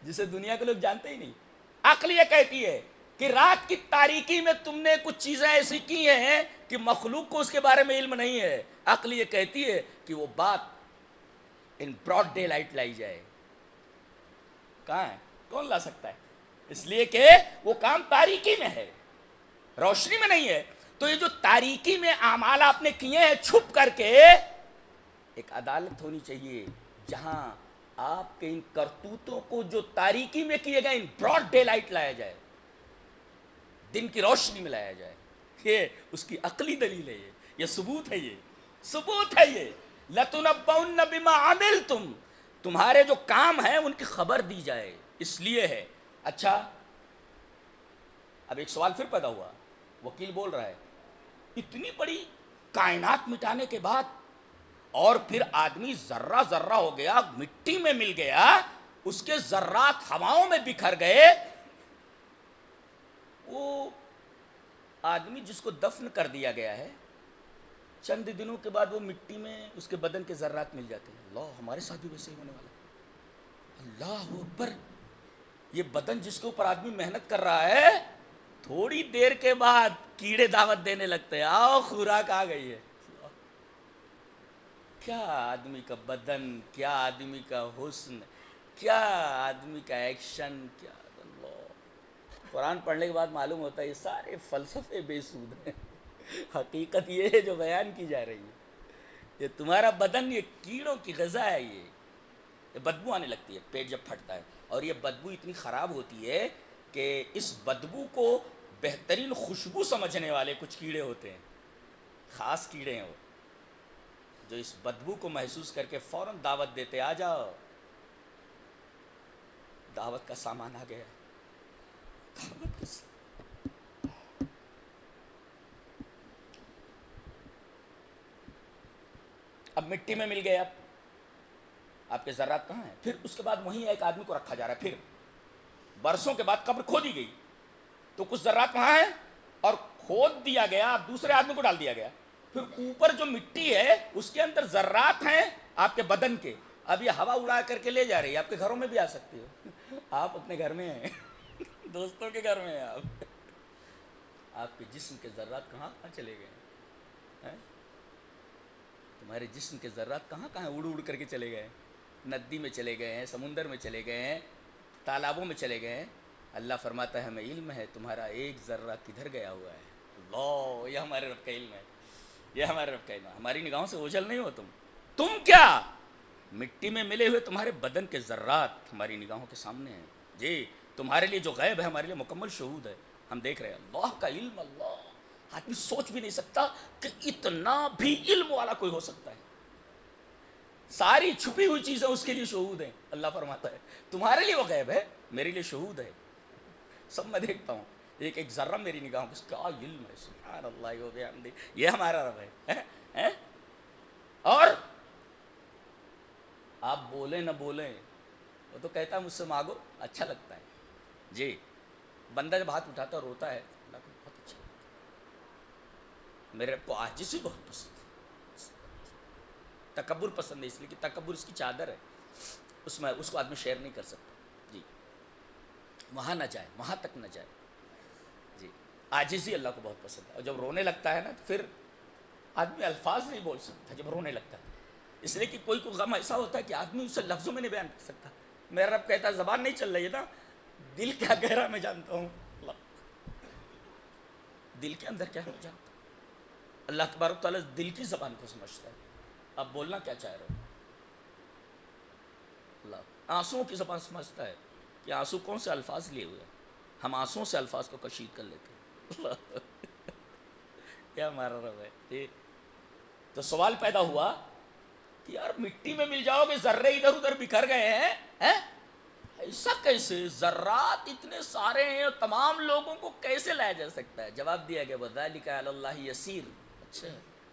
جسے دنیا کے لوگ جانتے ہی نہیں. عقل یہ کہتی ہے کہ رات کی تاریکی میں تم نے کچھ چیزیں ایسی کی ہیں کہ مخلوق کو اس کے بارے میں علم نہیں ہے. عقل یہ کہتی ہے کہ وہ بات ان براڈ ڈے لائٹ لائی جائے. کہاں ہے, کون لا سکتا ہے؟ اس لیے کہ وہ کام تاریکی میں ہے, روشنی میں نہیں ہے. تو یہ جو تاریکی میں اعمال آپ نے کیے ہیں چھپ کر کے, ایک عدالت ہونی چاہیے جہاں آپ کے ان کرتوتوں کو جو تاریکی میں کیے گئے ان براڈ ڈے لائٹ لایا جائے, دن کی روشنی میں لایا جائے. یہ اس کی عقلی دلیل ہے, یہ ثبوت ہے, یہ ثبوت ہے. یہ لتنبؤن بما عملتم, تمہارے جو کام ہیں ان کی خبر دی جائے, اس لیے ہے. اچھا, اب ایک سوال پھر پیدا ہوا, وکیل بول رہا ہے اتنی بڑی کائنات مٹانے کے بعد اور پھر آدمی ذرہ ذرہ ہو گیا, مٹی میں مل گیا, اس کے ذرات ہواؤں میں بکھر گئے, وہ آدمی جس کو دفن کر دیا گیا ہے چند دنوں کے بعد وہ مٹی میں اس کے بدن کے ذرات مل جاتے ہیں. اللہ, ہمارے ساتھ بھی ویسے ہی ہونے والا ہے. اللہ اکبر, یہ بدن جس کے اوپر آدمی محنت کر رہا ہے تھوڑی دیر کے بعد کیڑے دعوت دینے لگتے ہیں, آؤ خوراک آ گئی ہے. کیا آدمی کا بدن, کیا آدمی کا حسن, کیا آدمی کا ایکشن, کیا اللہ. قرآن پڑھنے کے بعد معلوم ہوتا ہے یہ سارے فلسفے بے سود ہیں. حقیقت یہ ہے جو بیان کی جا رہی ہے. یہ تمہارا بدن یہ کیڑوں کی غذا ہے, یہ بدبو آنے لگتی ہے پیٹ جب پھٹتا ہے, اور یہ بدبو اتنی خراب ہوتی ہے کہ اس بدبو کو بہترین خوشبو سمجھنے والے کچھ کیڑے ہوتے ہیں, خاص کیڑے ہیں وہ, جو اس بدبو کو محسوس کر کے فوراً دعوت دیتے, آ جاؤ, دعوت کا سامان آ گیا. دعوت کا اب مٹی میں مل گئے, آپ کے ذرات کہاں ہیں؟ پھر اس کے بعد وہیں ایک آدمی کو رکھا جا رہا ہے, پھر برسوں کے بعد قبر کھودی گئی تو کچھ ذرات وہاں ہیں اور کھود دیا گیا, اب دوسرے آدمی کو ڈال دیا گیا. پھر اوپر جو مٹی ہے اس کے اندر ذرات ہیں آپ کے بدن کے, اب یہ ہوا اڑا کر کے لے جا رہی ہے. آپ کے گھروں میں بھی آ سکتی ہو, آپ اپنے گھر میں ہیں, دوستوں کے گھر میں ہیں آپ کے جسم کے ذرات کہاں کہاں چلے گئے؟ تمہارے جسم کے ذرات کہاں کہاں اڑ اڑ کر کے چلے گئے؟ ندی میں چلے گئے ہیں، سمندر میں چلے گئے ہیں، تالابوں میں چلے گئے ہیں، اللہ فرماتا ہے ہمیں علم ہے تمہارا ایک ذرہ کدھر گیا ہوا ہے۔ اللہ، یہ ہمارے رب کا علم ہے، یہ ہمارے رب کا علم ہے۔ ہماری نگاہوں سے اوجھل نہیں ہو تم کیا مٹی میں ملے ہوئے تمہارے بدن کے ذرات ہماری نگاہوں کے سامنے ہیں۔ جی تمہارے لیے جو غیب ہے ہمارے لیے مکمل شہود ہے، ہم دیکھ رہے ہیں۔ اللہ کا علم، اللہ آدمی سوچ بھی نہیں سکتا کہ اتنا بھی علم والا کوئی ہو سکتا ہے۔ ساری چھپی ہوئی چیزیں اس کے لیے شہود ہیں۔ اللہ فرماتا ہے تمہارے لیے وہ غیب ہے، میرے لیے شہود ہے، سب میں دیکھتا ہوں، ایک ایک ذرہ میری نگاہوں کو کیا علم ہے۔ سبحان اللہ و بحمدہ، یہ ہمارا رب ہے۔ اور آپ بولیں نہ بولیں وہ تو کہتا ہے مجھ سے مانگو، اچھا لگتا ہے۔ جی بندہ جب ہاتھ اٹھاتا ہے روتا ہے، اللہ کو بہت اچھا لگتا ہے۔ میرے رب کو عاجزی بہت پسند ہے، تکبر پسند ہے، اس لیے کہ تکبر اس کی چادر ہے، اس میں اس کو آدمی شیئر نہیں کر سکتا۔ جی وہاں نہ جائے، وہاں تک نہ جائے۔ جی عاجزی اللہ کو بہت پسند ہے، اور جب رونے لگتا ہے نا تو پھر آدمی الفاظ نہیں بول سکتا جب رونے لگتا ہے، اس لیے کہ کوئی غم ایسا ہوتا ہے کہ آدمی اسے لفظوں میں نہیں بیان کر سکتا۔ میرا رب کہتا ہے زبان نہیں چل رہی ہے نا، دل کیا گہرا میں جانتا ہوں، دل کے اندر کیا میں جانتا ہوں۔ اللہ تبارک تعالیٰ دل کی زبان کو سمجھتا ہے، اب بولنا کیا چاہ رہے ہو۔ اللہ آنسوؤں کی زبان سمجھتا ہے کہ آنسو کون سے الفاظ لیے ہوئے ہیں، ہم آنسوؤں سے الفاظ کو کشید کر لیتے ہیں۔ اللہ کیا ہمارا رب ہے۔ تو سوال پیدا ہوا کہ یار مٹی میں مل جاؤ گے، ذرے ادھر ادھر بکھر گئے ہیں، ایسا کیسے؟ ذرات اتنے سارے ہیں اور تمام لوگوں کو کیسے لایا جا سکتا ہے؟ جواب دیا گیا وَذَلِكَ عَلَى اللَّهِ يَسِيرٌ۔ اچھا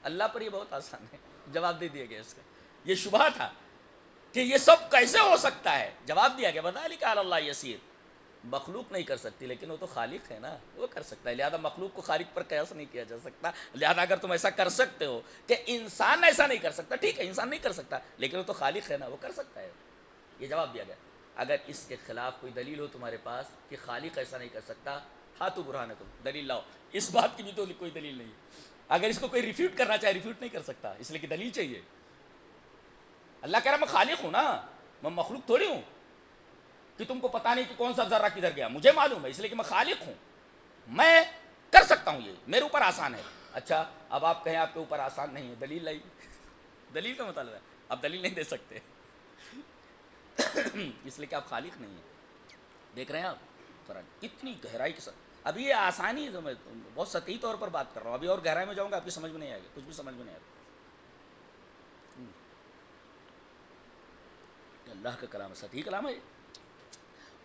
اللہ پر یہ بہت آسان ہے، جواب دے دیا گیا اس کا۔ یہ شبہ تھا کہ یہ سب کیسے ہو سکتا ہے، جواب دیا گیا وَذَلِكَ عَلَى اللَّهِ يَسِيرٌ۔ مخلوق نہیں کر سکتی لیکن وہ تو خالق ہے نا، وہ کر سکتا ہے، لہذا مخلوق کو خالق پر قیاس نہیں کیا جا سکتا۔ لہذا اگر تم ایسا کر سکتے ہو کہ انسان ایسا نہیں کر سکتا، ٹھیک ہے انسان نہیں کر سکتا لیکن وہ تو خالق ہے نا، وہ کر سکتا ہے، یہ جواب دیا گیا۔ اگر اس کے خلاف کوئی دلیل ہو تمہارے پاس کہ خالق ایسا نہیں کر سکتا، ہاتھو برہانکم، دلیل لاؤ۔ اس بات کی بھی تو کوئی دلیل نہیں ہے، اگر اس کو کوئی ریفیوٹ کرنا چاہے ریفیوٹ نہیں کر سکتا، اس لیے کہ دلیل چاہیے۔ اللہ کہہ رہا میں خالق ہوں نا، میں مخلوق تھوڑی ہوں کہ تم کو پتہ نہیں کہ کون سا ذرہ کدھر گیا، مجھے معلوم ہے، اس لیے کہ میں خالق ہوں، میں کر سکتا ہوں، یہ میرے اوپر آسان ہے۔ اچھا اب آپ کہیں آپ کے اوپر آسان نہیں ہے، دلیل لائی، دلیل کا مطالبہ ہے، آپ دلیل نہیں دے سکتے اس لیے کہ آپ خالق نہیں ہیں۔ دیکھ رہے ہیں آپ قرآن کتنی گہرائی کے ساتھ، ابھی یہ آسانی ہے، میں بہت سطحی طور پر بات کر رہا ہوں، ابھی اور گہرائی میں جاؤں گا آپ کی سمجھ میں نہیں آئے گا، کچھ بھی سمجھ میں نہیں آئے گا۔ اللہ کا کلام ہے، سطحی کلام ہے۔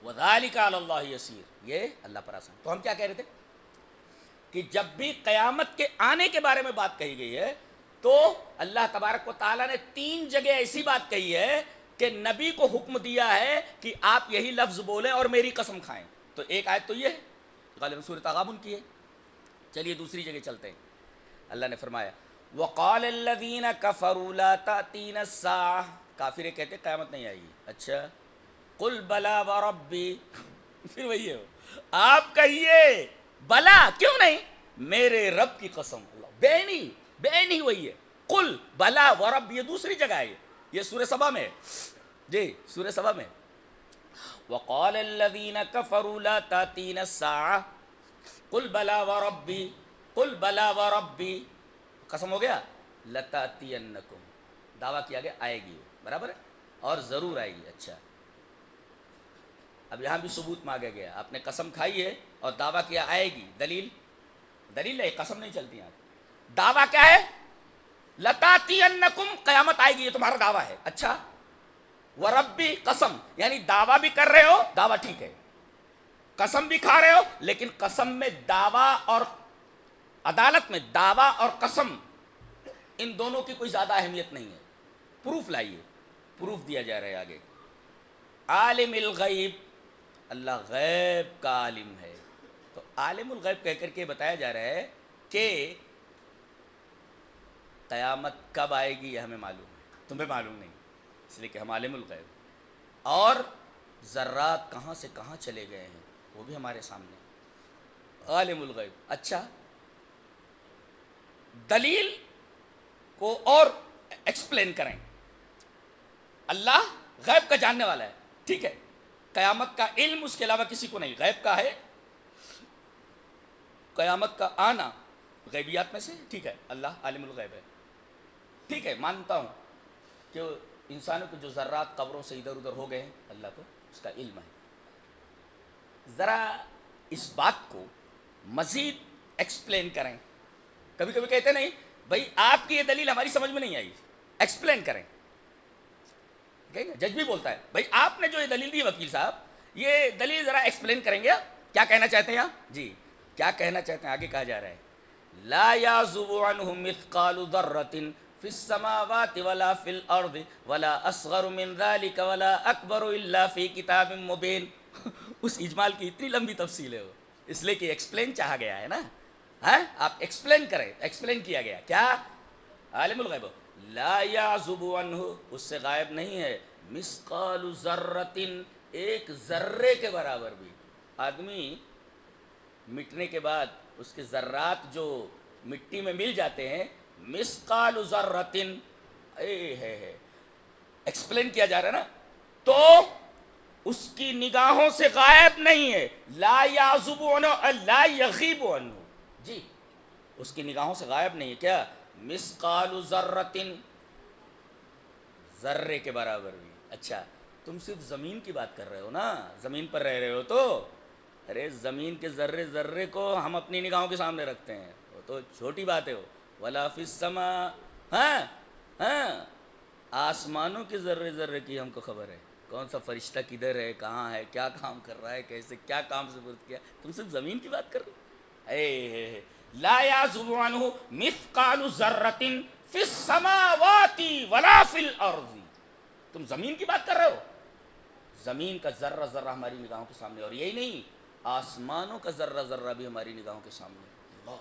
وَذَلِكَ عَلَى اللَّهِ يَسِيرٌ، یہ اللہ پر آسان۔ تو ہم کیا کہہ رہے تھے کہ جب بھی قیامت کے آنے کے بارے میں بات کہی گئی ہے تو اللہ تبارک و تعالیٰ نے 3 جگہ ایسی بات کہی ہے کہ نبی کو حکم دیا ہے کہ آپ یہی لفظ بولیں اور میری قسم کھائیں۔ تو ایک آیت تو یہ ہے، غالباً سورۃ تغابن کی ہے۔ چلیے دوسری جگہ چلتے ہیں۔ اللہ نے فرمایا وَقَالَ الَّذِينَ كَفَرُوا لَا تَأْتِينَ السَّاعَةُ، کافر کہتے قیامت نہیں آئے گی۔ اچھا قُلْ بَلَا وَرَبِّي، پھر وہی ہے، آپ کہیے بلا کیوں نہیں، میرے رب کی قسم، اللہ بے نہیں وہی ہے، قل بلا ورب، یہ دوسری جگہ ہے، یہ سورہ سبا میں، جی سورہ سبا میں وقال الذین کفروا لا تاتین الساعہ قل بلا وربی، قل بلا وربی، قسم ہو گیا، لتاتینکم، دعویٰ کیا گیا آئے گی، برابر ہے، اور ضرور آئے گی۔ اچھا اب یہاں بھی ثبوت مانگا گیا، آپ نے قسم کھائی ہے اور دعویٰ کیا آئے گی، دلیل ہے، قسم نہیں چلتی یہاں، دعویٰ کیا ہے، لتاتینکم، قیامت آئے گی، یہ تمہارا دعویٰ ہے۔ اچھا وربی، قسم، یعنی دعویٰ بھی کر رہے ہو، دعویٰ ٹھیک ہے، قسم بھی کھا رہے ہو، لیکن قسم میں دعویٰ اور عدالت میں دعویٰ اور قسم ان دونوں کی کوئی زیادہ اہمیت نہیں ہے، پروف لائیے، پروف دیا جا رہا ہے آگے۔ عالم الغیب، اللہ غیب کا عالم ہے، تو عالم الغیب کہہ کر کے بتایا جا رہا ہے کہ قیامت کب آئے گی یہ ہمیں معلوم ہے، تمہیں معلوم نہیں، اس لیے کہ ہم عالم الغیب، اور ذرات کہاں سے کہاں چلے گئے ہیں وہ بھی ہمارے سامنے، عالم الغیب۔ اچھا دلیل کو اور ایکسپلین کریں، اللہ غیب کا جاننے والا ہے، ٹھیک ہے، قیامت کا علم اس کے علاوہ کسی کو نہیں، غیب کا ہے، قیامت کا آنا غیبیات میں سے، ٹھیک ہے، اللہ عالم الغیب ہے، ٹھیک ہے، مانتا ہوں کہ انسانوں کے جو ذرات قبروں سے ادھر ادھر ہو گئے ہیں اللہ کو اس کا علم ہے۔ ذرا اس بات کو مزید ایکسپلین کریں، کبھی کبھی کہتے نہیں بھائی آپ کی یہ دلیل ہماری سمجھ میں نہیں آئی، ایکسپلین کریں، جج بھی بولتا ہے بھائی آپ نے جو یہ دلیل دی وکیل صاحب یہ دلیل ذرا ایکسپلین کریں گے، کیا کہنا چاہتے ہیں آپ؟ جی کیا کہنا چاہتے ہیں؟ آگے کہا جا رہا ہے لا یعزب عنہ مثقال ذرۃ فی السماوات ولا فی الارض ولا اصغر من ذلک ولا اکبر الا فی کتاب مبین۔ اس اجمال کی اتنی لمبی تفصیل ہے وہ، اس لیے کہ ایکسپلین چاہا گیا ہے نا، ہاں آپ ایکسپلین کریں، ایکسپلین کیا گیا کیا؟ عالم الغیب لا یعزب عنہ، اس سے غائب نہیں ہے، مثقال ذرۃ، ایک ذرے کے برابر بھی۔ آدمی مٹنے کے بعد اس کے ذرات جو مٹی میں مل جاتے ہیں، مثقال ذرۃ، ایکسپلین کیا جا رہا ہے نا، تو اس کی نگاہوں سے غائب نہیں ہے، لا یعزب عنہ لا یغیب عنہ، جی اس کی نگاہوں سے غائب نہیں ہے، کیا؟ مثقال ذرۃ، ذرے کے برابر بھی۔ اچھا تم صرف زمین کی بات کر رہے ہو نا، زمین پر رہ رہے ہو تو، ارے زمین کے ذرے ذرے کو ہم اپنی نگاہوں کے سامنے رکھتے ہیں، وہ تو چھوٹی بات ہے، وہ ولا فی السماء، ہاں ہاں آسمانوں کے ذرے ذرے کی ہم کو خبر ہے، کون سا فرشتہ کدھر ہے، کہاں ہے، کیا کام کر رہا ہے، کیسے کیا کام سپرد کیا، تم صرف زمین کی بات کر رہے ہو۔ لا یعزب عنہ مثقال ذرۃ فی السماوات ولا فی الارض، تم زمین کی بات کر رہے ہو، زمین کا ذرہ ذرہ ہماری نگاہوں کے سامنے، اور یہی نہیں آسمانوں کا ذرہ ذرہ بھی ہماری نگاہوں کے سامنے، اللہ،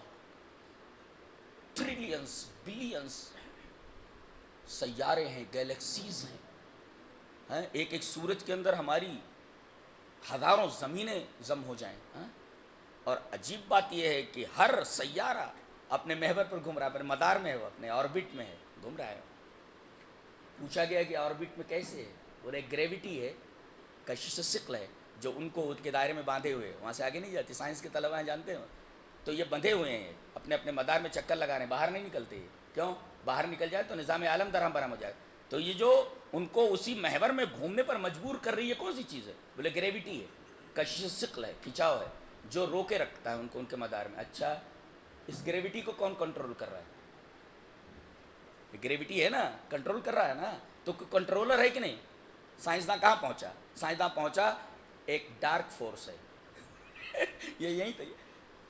ٹریلینز بلینز سیارے ہیں، گیلیکسیز ہیں، ایک ایک سورج کے اندر ہماری ہزاروں زمینیں ضم ہو جائیں، اور عجیب بات یہ ہے کہ ہر سیارہ اپنے محور پر گھوم رہا ہے، اپنے مدار میں ہے، اپنے آربٹ میں ہے، گھوم رہا ہے۔ پوچھا گیا کہ آربٹ میں کیسے ہے؟ بولے گریوٹی ہے، کشش ثقل ہے، جو ان کو کے دائرے میں باندھے ہوئے، وہاں سے آگے نہیں جاتی، سائنس کے طلباء ہیں جانتے ہیں، تو یہ بندھے ہوئے ہیں اپنے اپنے مدار میں، چکر لگا رہے ہیں، باہر نہیں نکلتے، کیوں؟ باہر نکل جائے تو نظام عالم درہم برہم ہو جائے، تو یہ جو ان کو اسی محور میں گھومنے پر مجبور کر رہی ہے کون سی چیز ہے؟ بولے گریوٹی ہے، کشش ثقل ہے، کھینچاؤ ہے، جو روکے رکھتا ہے ان کو ان کے مدار میں۔ اچھا اس گریوٹی کو کون کنٹرول کر رہا ہے؟ گریوٹی ہے نا، کنٹرول کر رہا ہے نا، تو کنٹرولر ہے کہ نہیں؟ سائنسداں کہاں پہنچا؟ سائنسداں پہنچا ایک ڈارک فورس ہے، یہ یہی تو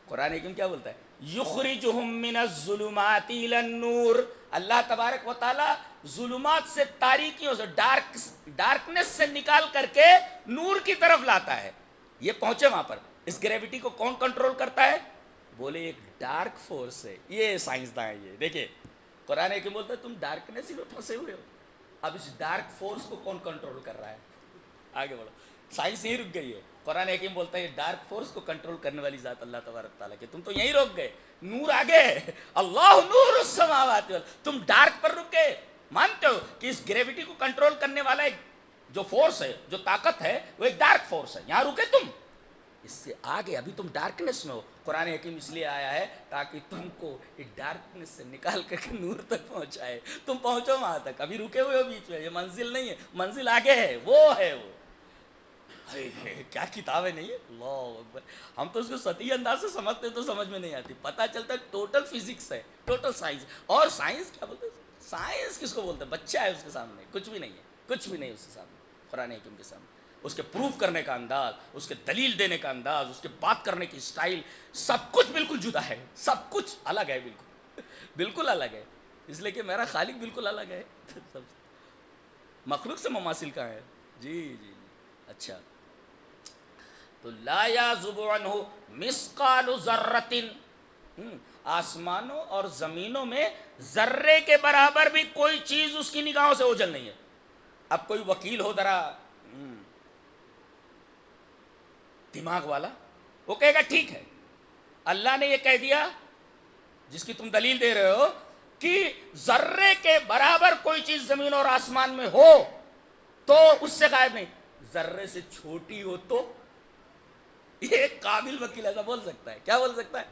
قرآن حکیم کیا بولتا ہے؟ یخرجہم من الظلمات الی النور، اللہ تبارک و تعالی ظلمات سے، تاریکیوں سے، ڈارکنس سے نکال کر کے نور کی طرف لاتا ہے، یہ پہنچے وہاں پر۔ اس گریوٹی کو کون کنٹرول کرتا ہے؟ بولے ایک ڈارک فورس ہے، یہ سائنسداں ہے، یہ دیکھیں قرآن حکیم بولتا ہے تم ڈارکنس ہی میں پھنسے ہوئے ہو، اب اس ڈارک فورس کو کون کنٹرول کر رہا ہے؟ آگے بڑھو، سائنس یہیں رک گئی ہے، قرآن حکیم بولتا ہے یہ ڈارک فورس کو کنٹرول کرنے والی ذات اللہ تبارک تعالیٰ کی، تم تو یہیں رک گئے، نور آگے ہے، اللہ نور السماوات والارض، تم ڈارک پر رک گئے۔ مانتے ہو کہ اس گریوٹی کو کنٹرول کرنے والا ایک جو فورس ہے، جو طاقت ہے، وہ ایک ڈارک فورس ہے، یہاں رکے تم، اس سے آگے ابھی تم ڈارکنس میں ہو۔ قرآن حکیم اس لیے آیا ہے تاکہ تم کو اس ڈارکنس سے نکال کر کے نور تک پہنچائے، تم پہنچو وہاں تک، ابھی رکے ہوئے ہو بیچ میں، یہ منزل نہیں ہے، منزل آگے ہے، وہ ہے وہ۔ کیا کتاب ہے نہیں ہے، اللہ اکبر، ہم تو اس کو سطحی انداز سے سمجھتے تو سمجھ میں نہیں آتی، پتہ چلتا ہے ٹوٹل فزکس ہے، ٹوٹل سائنس، اور سائنس کیا بولتے ہیں؟ سائنس کس کو بولتے ہیں؟ بچہ ہے اس کے سامنے، کچھ بھی نہیں ہے، کچھ بھی نہیں اس کے سامنے، قرآن حکیم کے سامنے۔ اس کے پروف کرنے کا انداز، اس کے دلیل دینے کا انداز، اس کے بات کرنے کی سٹائل، سب کچھ بالکل جدا ہے، سب کچھ الگ ہے، بالکل بالکل الگ ہے، اس لیے کہ میرا خالق بالکل الگ ہے، مخلوق سے مماثل کہاں ہے؟ جی جی جی، اچھا تو لا یعزب عنہ مثقال ذرۃ، آسمانوں اور زمینوں میں ذرے کے برابر بھی کوئی چیز اس کی نگاہوں سے اوجھل نہیں ہے۔ اب کوئی وکیل ہو ذرا دماغ والا، وہ کہے گا ٹھیک ہے اللہ نے یہ کہہ دیا جس کی تم دلیل دے رہے ہو کہ ذرے کے برابر کوئی چیز زمین اور آسمان میں ہو تو اس سے غائب نہیں، ذرے سے چھوٹی ہو تو یہ قابل وکیل ایسا بول سکتا ہے؟ کیا بول سکتا ہے؟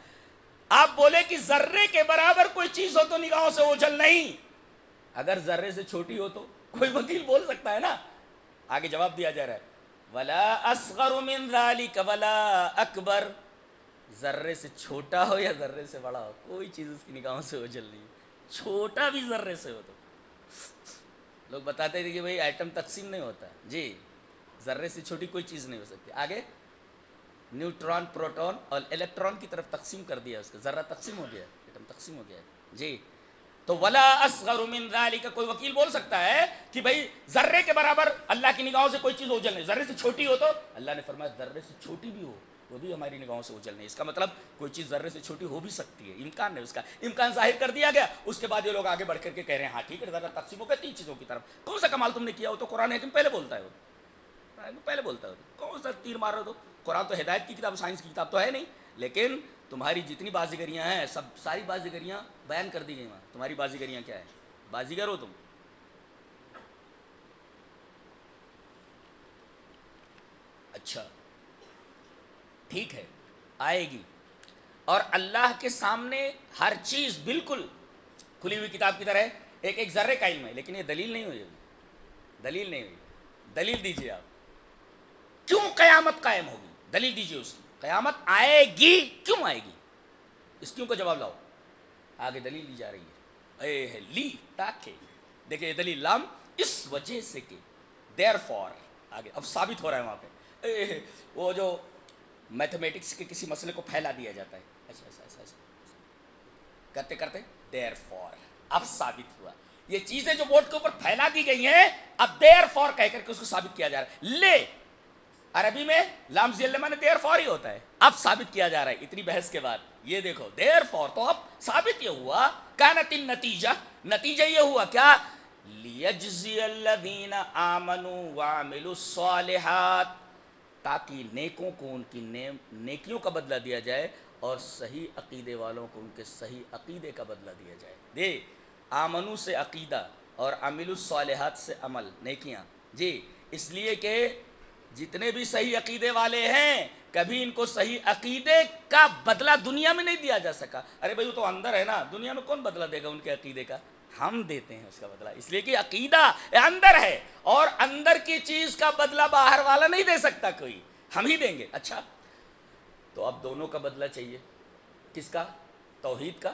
آپ بولے کہ ذرے کے برابر کوئی چیز ہو تو نگاہوں سے اوجھل نہیں، اگر ذرے سے چھوٹی ہو تو کوئی وکیل بول سکتا ہے نا؟ آگے جواب دیا جا رہا ہے ولا اصغر من ذلك ولا اکبر، ذرے سے چھوٹا ہو یا ذرے سے بڑا ہو کوئی چیز اس کی نگاہوں سے اوجھل نہیں، چھوٹا بھی ذرے سے ہو تو۔ لوگ بتاتے تھے کہ بھئی ایٹم تقسیم نہیں ہوتا، جی ذرے سے چھوٹی کوئی چیز نہیں ہو سکتی۔ آگے نیوٹران، پروٹون اور الیکٹران کی طرف تقسیم کر دیا اس کا، ذرہ تقسیم ہو گیا، ایٹم تقسیم ہو گیا ہے جی۔ تو ولا اصغر من ذلك، کوئی وکیل بول سکتا ہے کہ بھئی ذرے کے برابر اللہ کی نگاہوں سے کوئی چیز اوجھل نہیں، ذرے سے چھوٹی ہو تو؟ اللہ نے فرمایا ذرے سے چھوٹی بھی ہو وہ بھی ہماری نگاہوں سے اوجھل نہیں۔ اس کا مطلب کوئی چیز ذرے سے چھوٹی ہو بھی سکتی ہے، امکان ہے، اس کا امکان ظاہر کر دیا گیا۔ اس کے بعد یہ لوگ آگے بڑھ کر کے کہہ رہے ہیں ہاں ٹھیک ہے، ذرا تقسیم ہو گیا 3 چیزوں کی طرف، کون سا کمال تم نے کیا ہو؟ تو قرآن حکیم پہلے بولتا ہے، وہ پہلے بولتا ہے، کون سا تیر مار رہے ہو؟ تو قرآن تو ہدایت کی کتاب، سائنس کی کتاب تو ہے نہیں، لیکن تمہاری جتنی بازیگریاں ہیں ساری بازیگریاں بیان کر دی گئی وہاں۔ تمہاری بازیگریاں کیا ہیں؟ بازیگر ہو تم۔ اچھا ٹھیک ہے، آئے گی، اور اللہ کے سامنے ہر چیز بالکل کھلی ہوئی کتاب کی طرح ہے، ایک ایک ذرے کا علم ہے، لیکن یہ دلیل نہیں ہوئی، دلیل نہیں ہوئی۔ دلیل دیجیے آپ، کیوں قیامت قائم ہوگی؟ دلیل دیجیے اس کی، قیامت آئے گی کیوں آئے گی؟ اس کیوں کا جواب لاؤ، آگے دلیل دی جا رہی ہے، اے ہے لی تاکہ، دیکھیں دلیل لام اس وجہ سے کہ، دیر فور، آگے اب ثابت ہو رہا ہے وہاں پہ، وہ جو میتھمیٹکس کے کسی مسئلے کو پھیلا دیا جاتا ہے ایسا کرتے کرتے دیر فور، اب ثابت ہوا، یہ چیزیں جو بورڈ کے اوپر پھیلا دی گئی ہیں اب دیر فور کہہ کر کے اس کو ثابت کیا جا رہا ہے۔ لے عربی میں لام ذیل میں دیر فور ہی ہوتا ہے، اب ثابت کیا جا رہا ہے اتنی بحث کے بعد، یہ دیکھو دیر فور، تو اب ثابت یہ ہوا، کانت النتیجہ، نتیجہ یہ ہوا کیا؟ لیجزی الذین آمنوا وعملوا الصالحات، تاکہ نیکوں کو ان کی نیکیوں کا بدلہ دیا جائے اور صحیح عقیدے والوں کو ان کے صحیح عقیدے کا بدلہ دیا جائے۔ دے آمنو سے عقیدہ اور عمل الصالحات سے عمل، نیکیاں، جی اس لیے کہ جتنے بھی صحیح عقیدے والے ہیں کبھی ان کو صحیح عقیدے کا بدلہ دنیا میں نہیں دیا جا سکا۔ ارے بھائی وہ تو اندر ہے نا، دنیا میں کون بدلہ دے گا ان کے عقیدے کا؟ ہم دیتے ہیں اس کا بدلہ، اس لیے کہ عقیدہ اندر ہے، اور اندر کی چیز کا بدلہ باہر والا نہیں دے سکتا کوئی، ہم ہی دیں گے۔ اچھا تو اب دونوں کا بدلہ چاہیے، کس کا؟ توحید کا،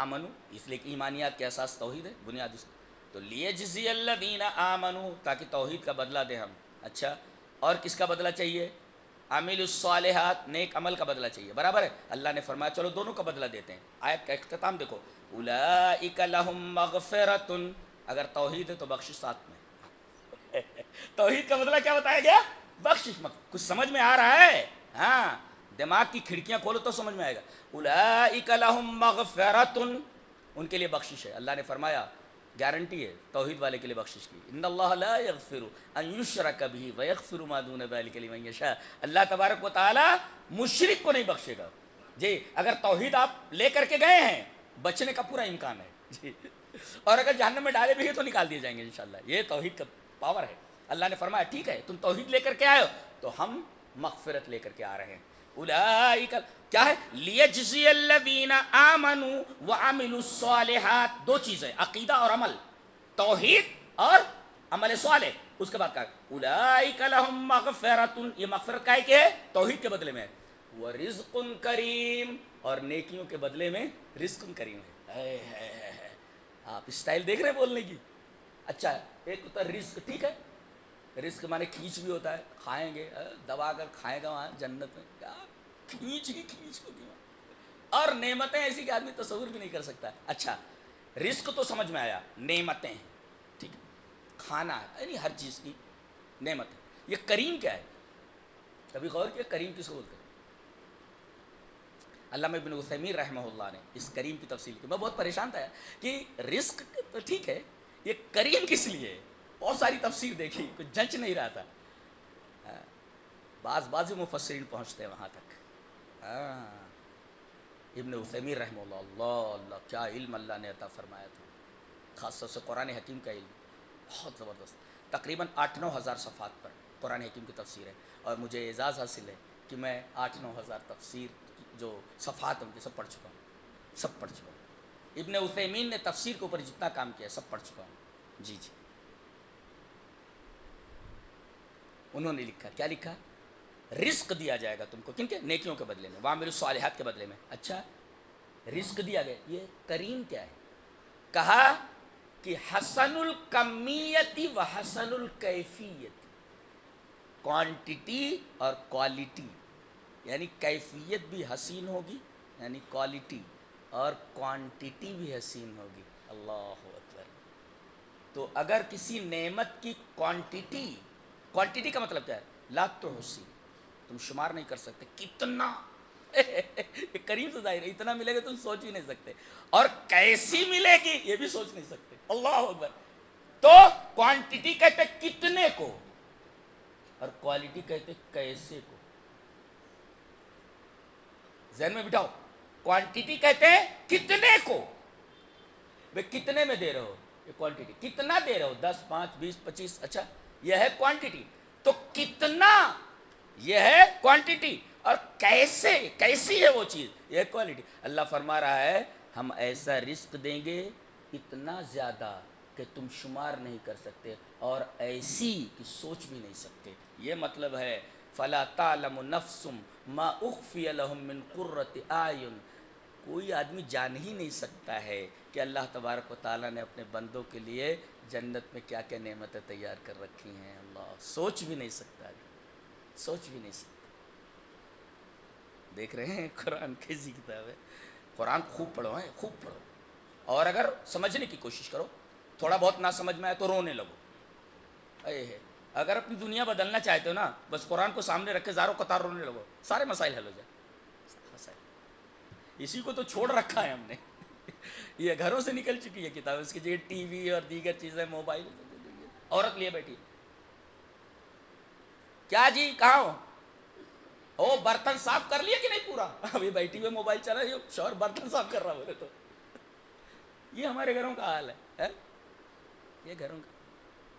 آمنو، اس لیے کہ ایمانیات کے اساس توحید ہے، بنیاد اس، تو لیجزی الذین آمنو، تاکہ توحید کا بدلہ دیں ہم۔ اچھا اور کس کا بدلہ چاہیے؟ عامل الصالحات، نیک عمل کا بدلہ چاہیے، برابر ہے؟ اللہ نے فرمایا چلو دونوں کا بدلہ دیتے ہیں۔ آیت کا اختتام دیکھو، اولئک لہم مغفرۃ، اگر توحید ہے تو بخشش ساتھ میں توحید کا بدلہ کیا بتایا گیا؟ بخشش۔ کچھ سمجھ میں آ رہا ہے؟ ہاں دماغ کی کھڑکیاں کھولو تو سمجھ میں آئے گا۔ اولئک لہم مغفرۃ، ان کے لیے بخشش ہے۔ اللہ نے فرمایا گارنٹی ہے توحید والے کے لیے بخشش کی، ان اللہ لا یغفر ان یشرک بہ ویغفر ما دون ذلک لمن یشاء، اللہ تبارک و تعالی مشرک کو نہیں بخشے گا۔ جی اگر توحید آپ لے کر کے گئے ہیں بچنے کا پورا امکان ہے جی، اور اگر جہنم میں ڈالے بھی ہیں تو نکال دیے جائیں گے انشاءاللہ، یہ توحید کا پاور ہے۔ اللہ نے فرمایا ٹھیک ہے تم توحید لے کر کے آئے ہو تو ہم مغفرت لے کر کے آ رہے ہیں۔ اولئک کیا ہے؟ لیجزی الذین آمنوا وعملوا الصالحات، دو چیزیں، عقیدہ اور عمل، توحید اور عمل صالح۔ اس کے بعد کہا اولئک لہم مغفرۃ، یہ مغفرت کا ہے کہ توحید کے بدلے میں، ورزق کریم، اور نیکیوں کے بدلے میں رزق کریم ہے۔ آپ اسٹائل دیکھ رہے ہیں بولنے کی؟ اچھا ایک ہوتا ہے رزق، ٹھیک ہے، رزق مانے کھینچ بھی ہوتا ہے، کھائیں گے دبا کر کھائے گا وہاں جنت میں، کیا کھینچ ہی کھینچ ہوگی وہاں، اور نعمتیں ایسی کہ آدمی تصور بھی نہیں کر سکتا۔ اچھا رزق تو سمجھ میں آیا، نعمتیں ہیں، ٹھیک ہے، کھانا ہے، یعنی ہر چیز کی نعمت ہے۔ یہ کریم کیا ہے؟ کبھی غور کیا کریم کس کو بولتے ہیں؟ علامہ ابن عثیمین رحمہ اللہ نے اس کریم کی تفصیل کی، میں بہت پریشان تھا کہ رزق تو ٹھیک ہے، یہ کریم کس لیے ہے؟ بہت ساری تفسیر دیکھی، کچھ جنچ نہیں رہا تھا، بعض مفسرین پہنچتے ہیں وہاں تک۔ ابن عثیمین رحمہ اللہ، اللہ اللہ کیا علم اللہ نے عطا فرمایا تھا، خاص طور سے قرآن حکیم کا علم بہت زبردست۔ تقریباً 8-9 ہزار صفحات پر قرآن حکیم کی تفسیر ہے، اور مجھے اعزاز حاصل ہے کہ میں 8-9 ہزار تفسیر جو صفحات ان کے سب پڑھ چکا ہوں، سب پڑھ چکا ہوں۔ ابن عثیمین نے تفسیر کے اوپر جتنا کام کیا ہے سب پڑھ چکا ہوں۔ جی جی، انہوں نے لکھا، کیا لکھا؟ رزق دیا جائے گا تم کو، کن کے؟ نیکیوں کے بدلے میں، وعملوا الصالحات کے بدلے میں۔ اچھا، رزق دیا گیا، یہ کریم کیا ہے؟ کہا کہ حسن الکمیتی و حسن الکیفیت، کوانٹٹی اور کوالٹی، یعنی کیفیت بھی حسین ہوگی، یعنی کوالٹی، اور کوانٹٹی بھی حسین ہوگی۔ اللہ اکبر۔ تو اگر کسی نعمت کی کوانٹٹی کا مطلب کیا ہے؟ لا تحصی، تم شمار نہیں کر سکتے کتنا کریم سے ظاہر ہے، اتنا ملے گا تم سوچ بھی نہیں سکتے، اور کیسی ملے گی یہ بھی سوچ نہیں سکتے۔ اللہ اکبر۔ تو کوانٹٹی کہتے کتنے کو، اور کوالٹی کہتے کیسے کو۔ ذہن میں بٹھاؤ، کوانٹٹی کہتے ہیں کتنے کو، بھئی کتنے میں دے رہے ہو، یہ کوانٹٹی، کتنا دے رہے ہو، 10 5 20 25، اچھا یہ ہے کوانٹٹی۔ تو کتنا یہ ہے کوانٹٹی، اور کیسی ہے وہ چیز، یہ ہے کوالٹی۔ اللہ فرما رہا ہے ہم ایسا رزق دیں گے اتنا زیادہ کہ تم شمار نہیں کر سکتے، اور ایسی کہ سوچ بھی نہیں سکتے۔ یہ مطلب ہے فَلَا تَعْلَمُ نَفْسٌ مَا أُخْفِيَ لَهُم مِّن قُرَّةِ أَعْيُنٍ، کوئی آدمی جان ہی نہیں سکتا ہے کہ اللہ تبارک و تعالیٰ نے اپنے بندوں کے لیے جنت میں کیا کیا نعمتیں تیار کر رکھی ہیں۔ اللہ سوچ بھی نہیں سکتا، سوچ بھی نہیں سکتا۔ دیکھ رہے ہیں قرآن کیسی کتاب ہے۔ قرآن خوب پڑھو، ہیں خوب پڑھو، اور اگر سمجھنے کی کوشش کرو، تھوڑا بہت نہ سمجھ میں آئے تو رونے لگو۔ اے ہے، اگر اپنی دنیا بدلنا چاہتے ہو نا، بس قرآن کو سامنے رکھ کے زاروں قطار رونے لگو، سارے مسائل حل ہو جائیں۔ اسی کو تو چھوڑ رکھا ہے ہم نے یہ گھروں سے نکل چکی ہے کتاب، اس کی جگہ ٹی وی اور دیگر چیزیں، موبائل، عورت لیے بیٹھی، کیا جی کہاں ہو، او برتن صاف کر لیا کہ نہیں پورا، ابھی بیٹھی ہوئے موبائل چلا رہی ہو، شوہر برتن صاف کر رہا بولے تو۔ یہ ہمارے گھروں کا حال ہے، یہ گھروں کا۔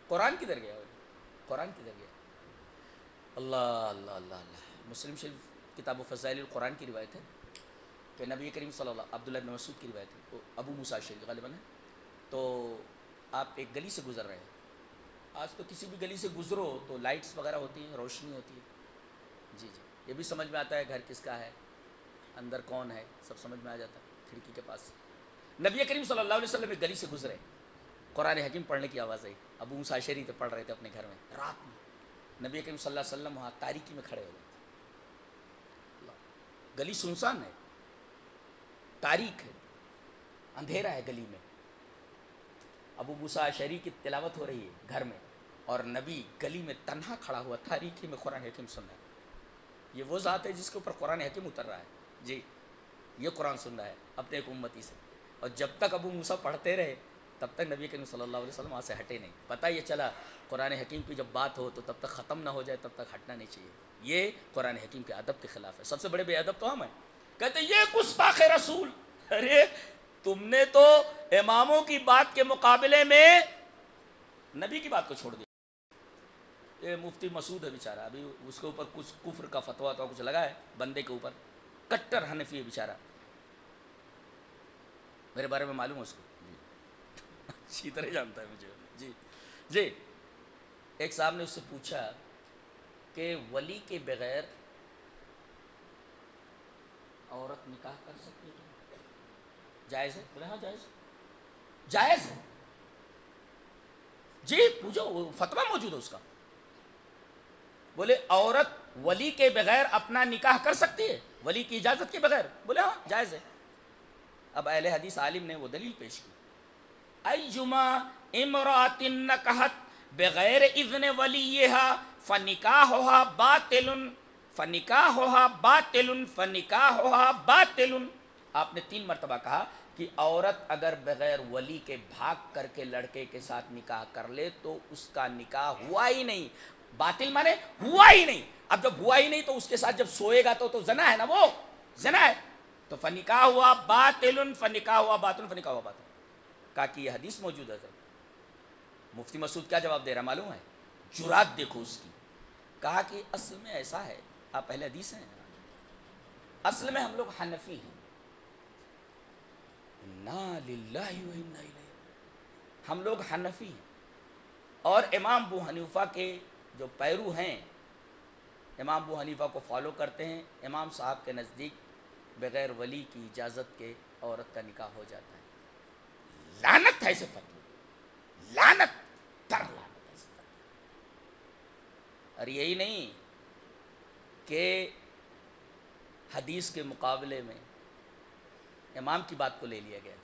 قرآن کدھر گیا، قرآن کدھر گیا؟ اللہ اللہ اللہ اللہ۔ مسلم شریف کتاب و فضائل القرآن کی روایت ہے کہ نبی کریم صلی اللہ، عبداللہ بن مسعود کی روایت ہے، وہ ابو موسیٰ شریف غالباً ہے، تو آپ ایک گلی سے گزر رہے ہیں۔ آج تو کسی بھی گلی سے گزرو تو لائٹس وغیرہ ہوتی ہیں، روشنی ہوتی ہے، جی جی، یہ بھی سمجھ میں آتا ہے گھر کس کا ہے، اندر کون ہے، سب سمجھ میں آ جاتا ہے کھڑکی کے پاس۔ نبی کریم صلی اللہ علیہ وسلم ایک گلی سے گزرے، قرآن حکیم پڑھنے کی آواز آئی، ابو موسیٰ شریف پڑھ رہے تھے اپنے گھر میں رات میں، نبی کریم صلی اللہ علیہ وسلم وہاں تاریکی میں کھڑے ہو گئے تھے، گلی سنسان ہے، تاریک ہے، اندھیرا ہے گلی میں، ابو موسیٰ اشعری کی تلاوت ہو رہی ہے گھر میں، اور نبی گلی میں تنہا کھڑا ہوا تاریکی میں قرآن حکیم سن رہا ہے۔ یہ وہ ذات ہے جس کے اوپر قرآن حکیم اتر رہا ہے، جی یہ قرآن سن رہا ہے اپنے ایک امتی سے، اور جب تک ابو موسیٰ پڑھتے رہے تب تک نبی کریم صلی اللہ علیہ وسلم وہاں سے ہٹے نہیں۔ پتہ یہ چلا قرآن حکیم کی جب بات ہو تو تب تک ختم نہ ہو جائے تب تک ہٹنا نہیں چاہیے، یہ قرآن حکیم کے ادب کے خلاف ہے۔ سب سے بڑے بے ادب تو ہم ہیں، کہتے یہ گستاخ رسول، ارے تم نے تو اماموں کی بات کے مقابلے میں نبی کی بات کو چھوڑ دیا۔ یہ مفتی مسعود ہے بیچارہ، ابھی اس کے اوپر کچھ کفر کا فتویٰ تو کچھ لگا ہے بندے کے اوپر، کٹر حنفی ہے بیچارہ، میرے بارے میں معلوم ہے اس کو، اچھی طرح جانتا ہے مجھے، جی جی۔ ایک صاحب نے اس سے پوچھا کہ ولی کے بغیر عورت نکاح کر سکتی ہے، جائز ہے؟ بولے ہاں جائز، جائز ہے، جی پوچھو، فتویٰ موجود ہے اس کا۔ بولے عورت ولی کے بغیر اپنا نکاح کر سکتی ہے، ولی کی اجازت کے بغیر؟ بولے ہاں جائز ہے۔ اب اہل حدیث عالم نے وہ دلیل پیش کی، ایما امرأۃ نکحت بغیر اذن ولیہا فنکاحہا باطل فنکاحہا باطل فنکاحہا باطل۔ آپ نے 3 مرتبہ کہا کہ عورت اگر بغیر ولی کے بھاگ کر کے لڑکے کے ساتھ نکاح کر لے تو اس کا نکاح ہوا ہی نہیں، باطل مانے ہوا ہی نہیں۔ اب جب ہوا ہی نہیں تو اس کے ساتھ جب سوئے گا تو زنا ہے نا، وہ زنا ہے، تو فنکاح ہوا باطل فنکاح ہوا باطل فنکاح ہوا باطل، کہا کہ یہ حدیث موجود ہے۔ مفتی مسعود کیا جواب دے رہا معلوم ہے؟ جرات دیکھو اس کی. کہا کہ اصل میں ایسا ہے، آپ اہل حدیث ہیں، اصل میں ہم لوگ حنفی ہیں. انا للہ و انا الیہ، ہم لوگ حنفی ہیں اور امام ابو حنیفہ کے جو پیرو ہیں امام ابو حنیفہ کو فالو کرتے ہیں. امام صاحب کے نزدیک بغیر ولی کی اجازت کے عورت کا نکاح ہو جاتا ہے. لعنت ہے اسے فتوی، لعنت تر لعنت ہے اسے فتوی. اور یہی نہیں کہ حدیث کے مقابلے میں امام کی بات کو لے لیا گیا.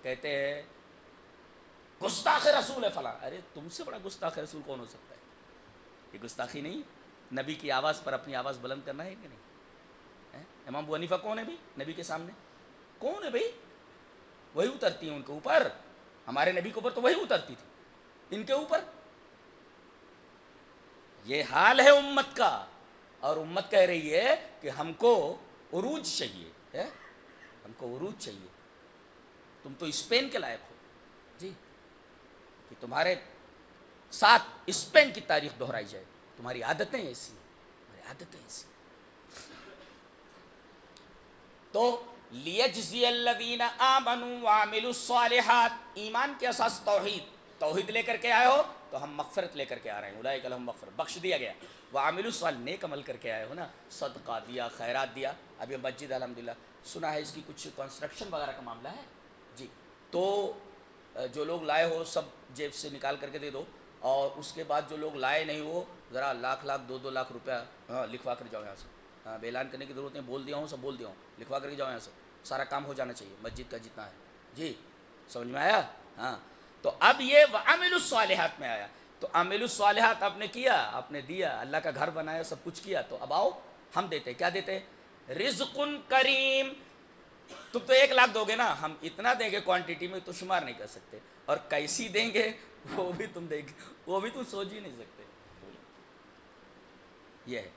کہتے ہیں گستاخ رسول ہے فلاں. ارے تم سے بڑا گستاخ رسول کون ہو سکتا ہے؟ یہ گستاخی نہیں؟ نبی کی آواز پر اپنی آواز بلند کرنا ہے کہ نہیں؟ امام ابو حنیفہ کون ہے بھائی نبی کے سامنے؟ کون ہے بھائی؟ وہی اترتی ہیں ان کے اوپر. ہمارے نبی کے اوپر تو وہی اترتی تھی، ان کے اوپر. یہ حال ہے امت کا، اور امت کہہ رہی ہے کہ ہم کو عروج چاہیے، ہم کو عروج چاہیے. تم تو اسپین کے لائق ہو جی کہ تمہارے ساتھ اسپین کی تاریخ دہرائی جائے. تمہاری عادتیں ایسی، تمہاری عادتیں ایسی. تو لیجزی الذین آمنوا وعملوا الصالحات، ایمان کے اساس توحید. توحید لے کر کے آئے ہو تو ہم مغفرت لے کر کے آ رہے ہیں. اولئک لہم مغفرۃ، بخش دیا گیا. وعملوا الصالحات، نیک عمل کر کے آئے ہو نا، صدقہ دیا، خیرات دیا. ابھی مسجد الحمدللہ سنا ہے اس کی کچھ کنسٹرکشن وغیرہ کا معاملہ ہے جی. تو جو لوگ لائے ہو سب جیب سے نکال کر کے دے دو، اور اس کے بعد جو لوگ لائے نہیں ہو ذرا لاکھ 2-2 لاکھ روپیہ لکھوا کر جاؤ یہاں سے. اعلان کرنے کی ضرورت نہیں، بول دیا ہوں، سب بول دیا ہوں، لکھوا کر کے جاؤ یہاں سے. سارا کام ہو جانا چاہیے مسجد کا جتنا ہے جی. سمجھ میں آیا؟ ہاں. تو اب یہ وعملوا الصالحات میں آیا. تو عملوا الصالحات آپ نے کیا، آپ نے دیا، اللہ کا گھر بنایا، سب کچھ کیا. تو اب آؤ ہم دیتے. کیا دیتے؟ رزق کریم. تم تو 1 لاکھ دو گے نا، ہم اتنا دیں گے کوانٹٹی میں تو شمار نہیں کر سکتے. اور کیسی دیں گے وہ بھی تم دیں گے، وہ بھی تم سوچ ہی نہیں سکتے. یہ ہے.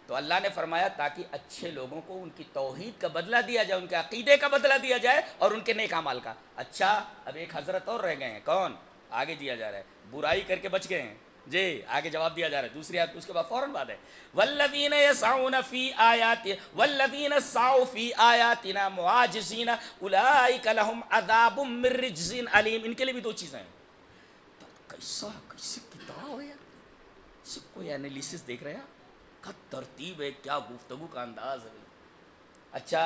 تو اللہ نے فرمایا تاکہ اچھے لوگوں کو ان کی توحید کا بدلہ دیا جائے، ان کے عقیدے کا بدلہ دیا جائے، اور ان کے نیک اعمال کا. اچھا اب ایک حضرت اور رہ گئے ہیں، کون؟ آگے دیا جا رہا ہے. برائی کر کے بچ گئے ہیں جی، آگے جواب دیا جا رہا ہے. دوسری آیت اس کے بعد فوراً بات ہے والذین یسعون فی آیات والذین سعوا فی آیاتنا معاجزین اولئک لهم عذاب من رجز علیم. ان کے لیے بھی 2 چیزیں ہیں. کیسی کتاب ہے یار، کوئی انالیسس دیکھ رہے ہیں؟ کیا ترتیب ہے، کیا گفتگو کا انداز ہے. اچھا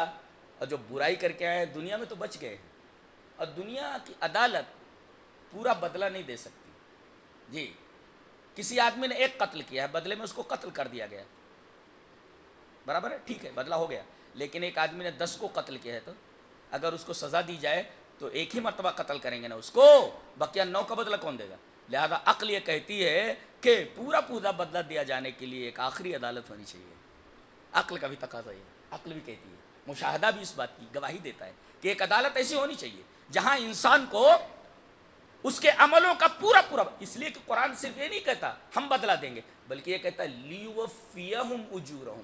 اور جو برائی کر کے آئے دنیا میں تو بچ گئے، اور دنیا کی عدالت پورا بدلہ نہیں دے سکتی جی. کسی آدمی نے 1 قتل کیا ہے، بدلے میں اس کو قتل کر دیا گیا، برابر ہے، ٹھیک ہے، بدلہ ہو گیا. لیکن ایک آدمی نے 10 کو قتل کیا ہے، تو اگر اس کو سزا دی جائے تو 1 ہی مرتبہ قتل کریں گے نا اس کو، بقیہ 9 کا بدلہ کون دے گا؟ لہذا عقل یہ کہتی ہے کہ پورا بدلہ دیا جانے کے لیے ایک آخری عدالت ہونی چاہیے. عقل کا بھی تقاضا ہے، عقل بھی کہتی ہے، مشاہدہ بھی اس بات کی گواہی دیتا ہے کہ ایک عدالت ایسی ہونی چاہیے جہاں انسان کو اس کے عملوں کا پورا. اس لیے کہ قرآن صرف یہ نہیں کہتا ہم بدلہ دیں گے، بلکہ یہ کہتا ہے لیوفیہم اجورہم.